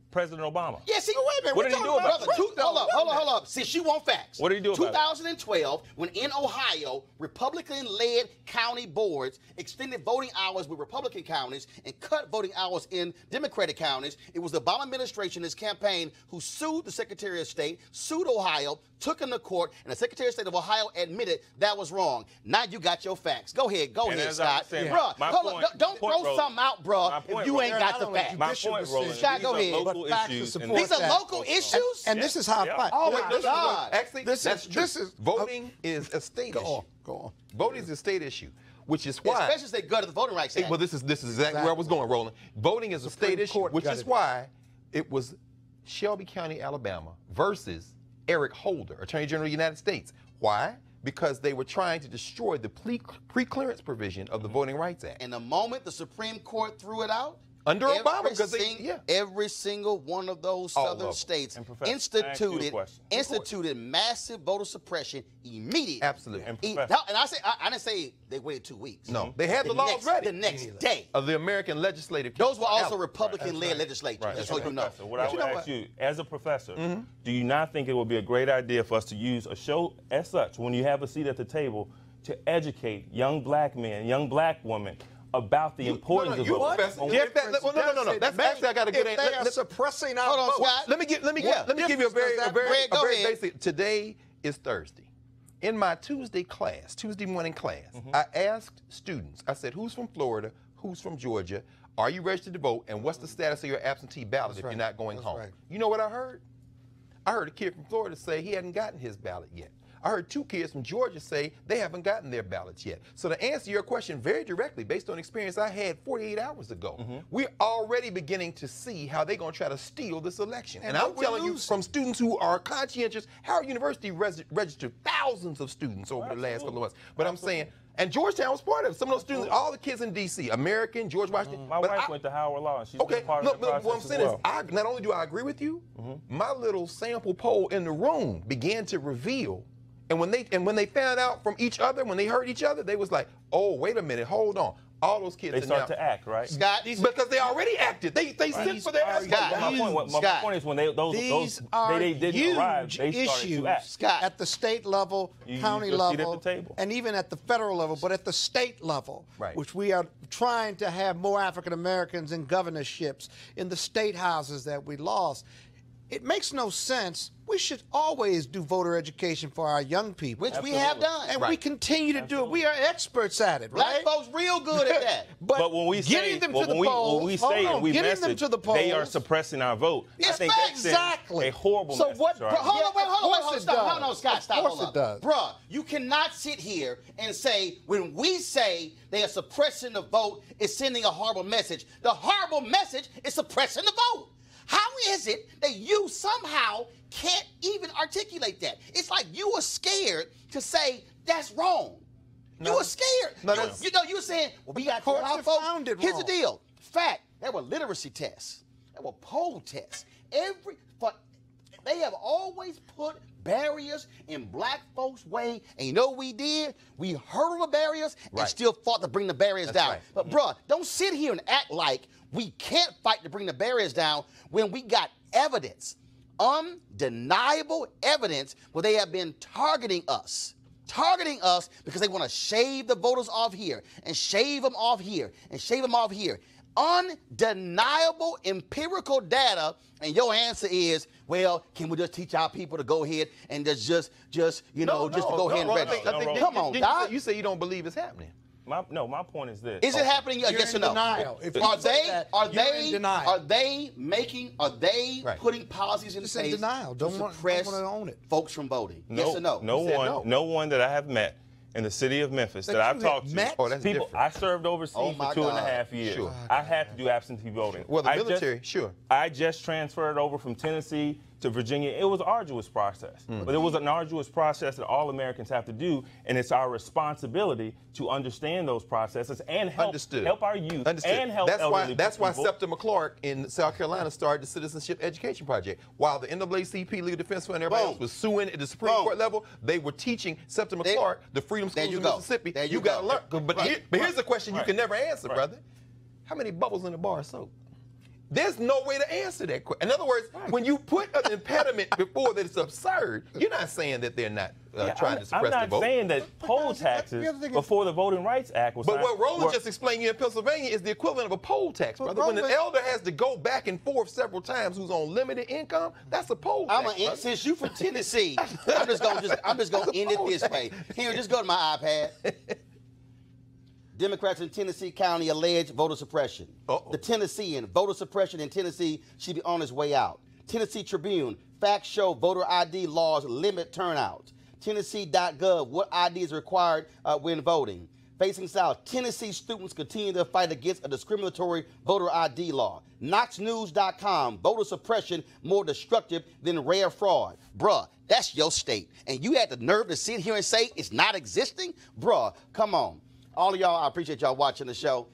Speaker 11: President Obama.
Speaker 1: Yes,
Speaker 11: What did he do about it?
Speaker 1: Hold up. Since you want facts.
Speaker 11: What did he do about it?
Speaker 1: 2012, when in Ohio, Republican-led county boards extended voting hours with Republican counties and cut voting hours in Democratic counties, it was the Obama administration, his campaign, who sued the Secretary of State, sued Ohio, took him to court, and the Secretary of State of Ohio admitted that was wrong. Now you got your facts. Go ahead, Scott. Bruh, hold up. Don't throw something out, bruh, if you ain't got the facts.
Speaker 11: My point, Roland.
Speaker 1: Scott, go ahead. These are local issues?
Speaker 12: And this is how I fight.
Speaker 1: Oh, my God.
Speaker 10: Actually, this is voting is a state issue.
Speaker 12: Go on.
Speaker 10: Voting is a state issue, which is why.
Speaker 1: Especially if they go to the Voting Rights Act.
Speaker 10: Well, this is exactly where I was going, Roland. Voting is a state issue, which is why it was Shelby County, Alabama versus Eric Holder, Attorney General of the United States. Why? Because they were trying to destroy the pre-clearance provision of the Voting Rights Act.
Speaker 1: And the moment the Supreme Court threw it out,
Speaker 10: under Obama, because
Speaker 1: every single one of those southern states instituted massive voter suppression immediately.
Speaker 10: Absolutely.
Speaker 1: And I didn't say they waited 2 weeks.
Speaker 10: No, they had the laws ready.
Speaker 1: The next day.
Speaker 10: Of the American Legislative.
Speaker 1: Those were also Republican-led legislatures, just so you know.
Speaker 11: What I would ask you, as a professor, do you not think it would be a great idea for us to use a show as such, when you have a seat at the table, to educate young black men, young black women, about the importance of voting?
Speaker 10: No. That's actually I got a good answer.
Speaker 12: They are suppressing our
Speaker 1: votes.
Speaker 12: Scott.
Speaker 10: Let me give you a very basic. Today is Thursday. In my Tuesday morning class, I asked students. I said, "Who's from Florida? Who's from Georgia? Are you registered to vote? And what's the status of your absentee ballot if you're not going home?" You know what I heard? I heard a kid from Florida say he hadn't gotten his ballot yet. I heard 2 kids from Georgia say they haven't gotten their ballots yet. So to answer your question very directly, based on experience I had 48 hours ago, we're already beginning to see how they're going to try to steal this election. And I'm telling you, from students who are conscientious, Howard University registered thousands of students over the last couple of months. But I'm saying, and Georgetown was part of it. Some of those students, all the kids in D.C., American, George Washington.
Speaker 11: My wife went to Howard Law, and she's been part of the process
Speaker 10: what I'm saying is, not only do I agree with you, my little sample poll in the room began to reveal. And when they found out from each other, when they heard each other, they was like, "Oh, wait a minute, hold on." All those kids
Speaker 11: they start to act, right?
Speaker 1: Scott,
Speaker 10: because they already acted. They sent for their ass.
Speaker 11: My point is when they didn't arrive, they started to act.
Speaker 12: Scott, at the state level, county level, and even at the federal level, but at the state level, which we are trying to have more African Americans in governorships in the state houses that we lost. it makes no sense. We should always do voter education for our young people.
Speaker 1: Which we have done.
Speaker 12: And we continue to do it. We are experts at it,
Speaker 1: Black
Speaker 12: right?
Speaker 1: folks real good at that.
Speaker 11: But when we say,
Speaker 12: them to the polls,
Speaker 11: when we say and we message, they are suppressing our vote.
Speaker 12: Yes,
Speaker 11: I think that's
Speaker 12: exactly.
Speaker 11: a horrible
Speaker 12: So
Speaker 11: message.
Speaker 12: what?
Speaker 11: Right?
Speaker 1: Hold on, stop. No, Scott, stop.
Speaker 12: Of course
Speaker 1: Hold
Speaker 12: it does.
Speaker 1: Bruh, you cannot sit here and say, when we say they are suppressing the vote, it's sending a horrible message. The horrible message is suppressing the vote. How is it that you somehow can't even articulate that? It's like you were scared to say that's wrong. You were scared. You were saying, well, we got to tell our folks. Here's the deal. Fact, there were literacy tests. There were poll tests. They have always put barriers in black folks' way. And you know what we did? We hurdled the barriers and still fought to bring the barriers down.
Speaker 10: Right.
Speaker 1: But, bruh, don't sit here and act like we can't fight to bring the barriers down when we got evidence, undeniable evidence, where they have been targeting us because they want to shave the voters off here and shave them off here and shave them off here. Undeniable empirical data, and your answer is, well, can we just teach our people to go ahead and just go ahead and register? Come on, Doc.
Speaker 10: You say you don't believe it's happening.
Speaker 11: My point is this.
Speaker 1: Is it happening?
Speaker 12: You're
Speaker 1: Yes or
Speaker 12: in
Speaker 1: no?
Speaker 12: denial. If you
Speaker 1: Are
Speaker 12: say
Speaker 1: they
Speaker 12: that,
Speaker 1: are
Speaker 12: you're
Speaker 1: they
Speaker 12: in denial.
Speaker 1: are they making putting policies in
Speaker 12: Just in
Speaker 1: place
Speaker 12: denial.
Speaker 1: to
Speaker 12: Don't
Speaker 1: suppress
Speaker 12: want to own it.
Speaker 1: folks from voting?
Speaker 11: No,
Speaker 1: Yes or no?
Speaker 11: No one that I have met in the city of Memphis that I've talked to.
Speaker 10: Oh, that's
Speaker 11: people.
Speaker 10: different.
Speaker 11: I served overseas for 2.5 years.
Speaker 10: Sure.
Speaker 11: I had to do absentee voting.
Speaker 10: Well, the military, sure.
Speaker 11: I just transferred over from Tennessee to Virginia. It was an arduous process, but it was an arduous process that all Americans have to do, and it's our responsibility to understand those processes and help our youth and help elderly
Speaker 10: That's why
Speaker 11: people.
Speaker 10: Septa McClark in South Carolina started the Citizenship Education Project. While the NAACP, Legal Defense Fund, and everybody else was suing at the Supreme Court level, they were teaching Septa McClark, the Freedom Schools in Mississippi. You got to learn. But here's the question you can never answer, brother. How many bubbles in the bar of soap? There's no way to answer that question. In other words, when you put an impediment before that it's absurd, you're not saying that they're not trying to suppress the vote.
Speaker 11: I'm not saying that poll taxes before the Voting Rights Act was
Speaker 10: But
Speaker 11: signed
Speaker 10: what Roland just explained you in Pennsylvania is the equivalent of a poll tax, brother. When an elder has to go back and forth several times who's on limited income, that's a poll tax.
Speaker 1: Since you from Tennessee, I'm just gonna end it this way. Here, just go to my iPad. Democrats in Tennessee County allege voter suppression. The Tennessean, voter suppression in Tennessee should be on its way out. Tennessee Tribune, facts show voter ID laws limit turnout. Tennessee.gov, what ID is required when voting. Facing South, Tennessee students continue to fight against a discriminatory voter ID law. KnoxNews.com, voter suppression more destructive than rare fraud. Bruh, that's your state. And you had the nerve to sit here and say it's not existing? Bruh, come on. All of y'all, I appreciate y'all watching the show.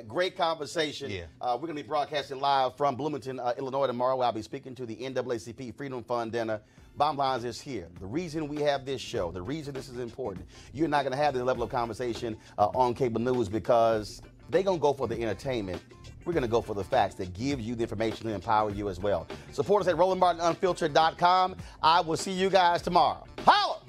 Speaker 1: Great conversation. We're going to be broadcasting live from Bloomington, Illinois tomorrow, where I'll be speaking to the NAACP Freedom Fund dinner. Bottom line is here. The reason we have this show, the reason this is important, you're not going to have this level of conversation on cable news because they're going to go for the entertainment. We're going to go for the facts that give you the information to empower you as well. Support us at RolandMartinUnfiltered.com. I will see you guys tomorrow. Holla!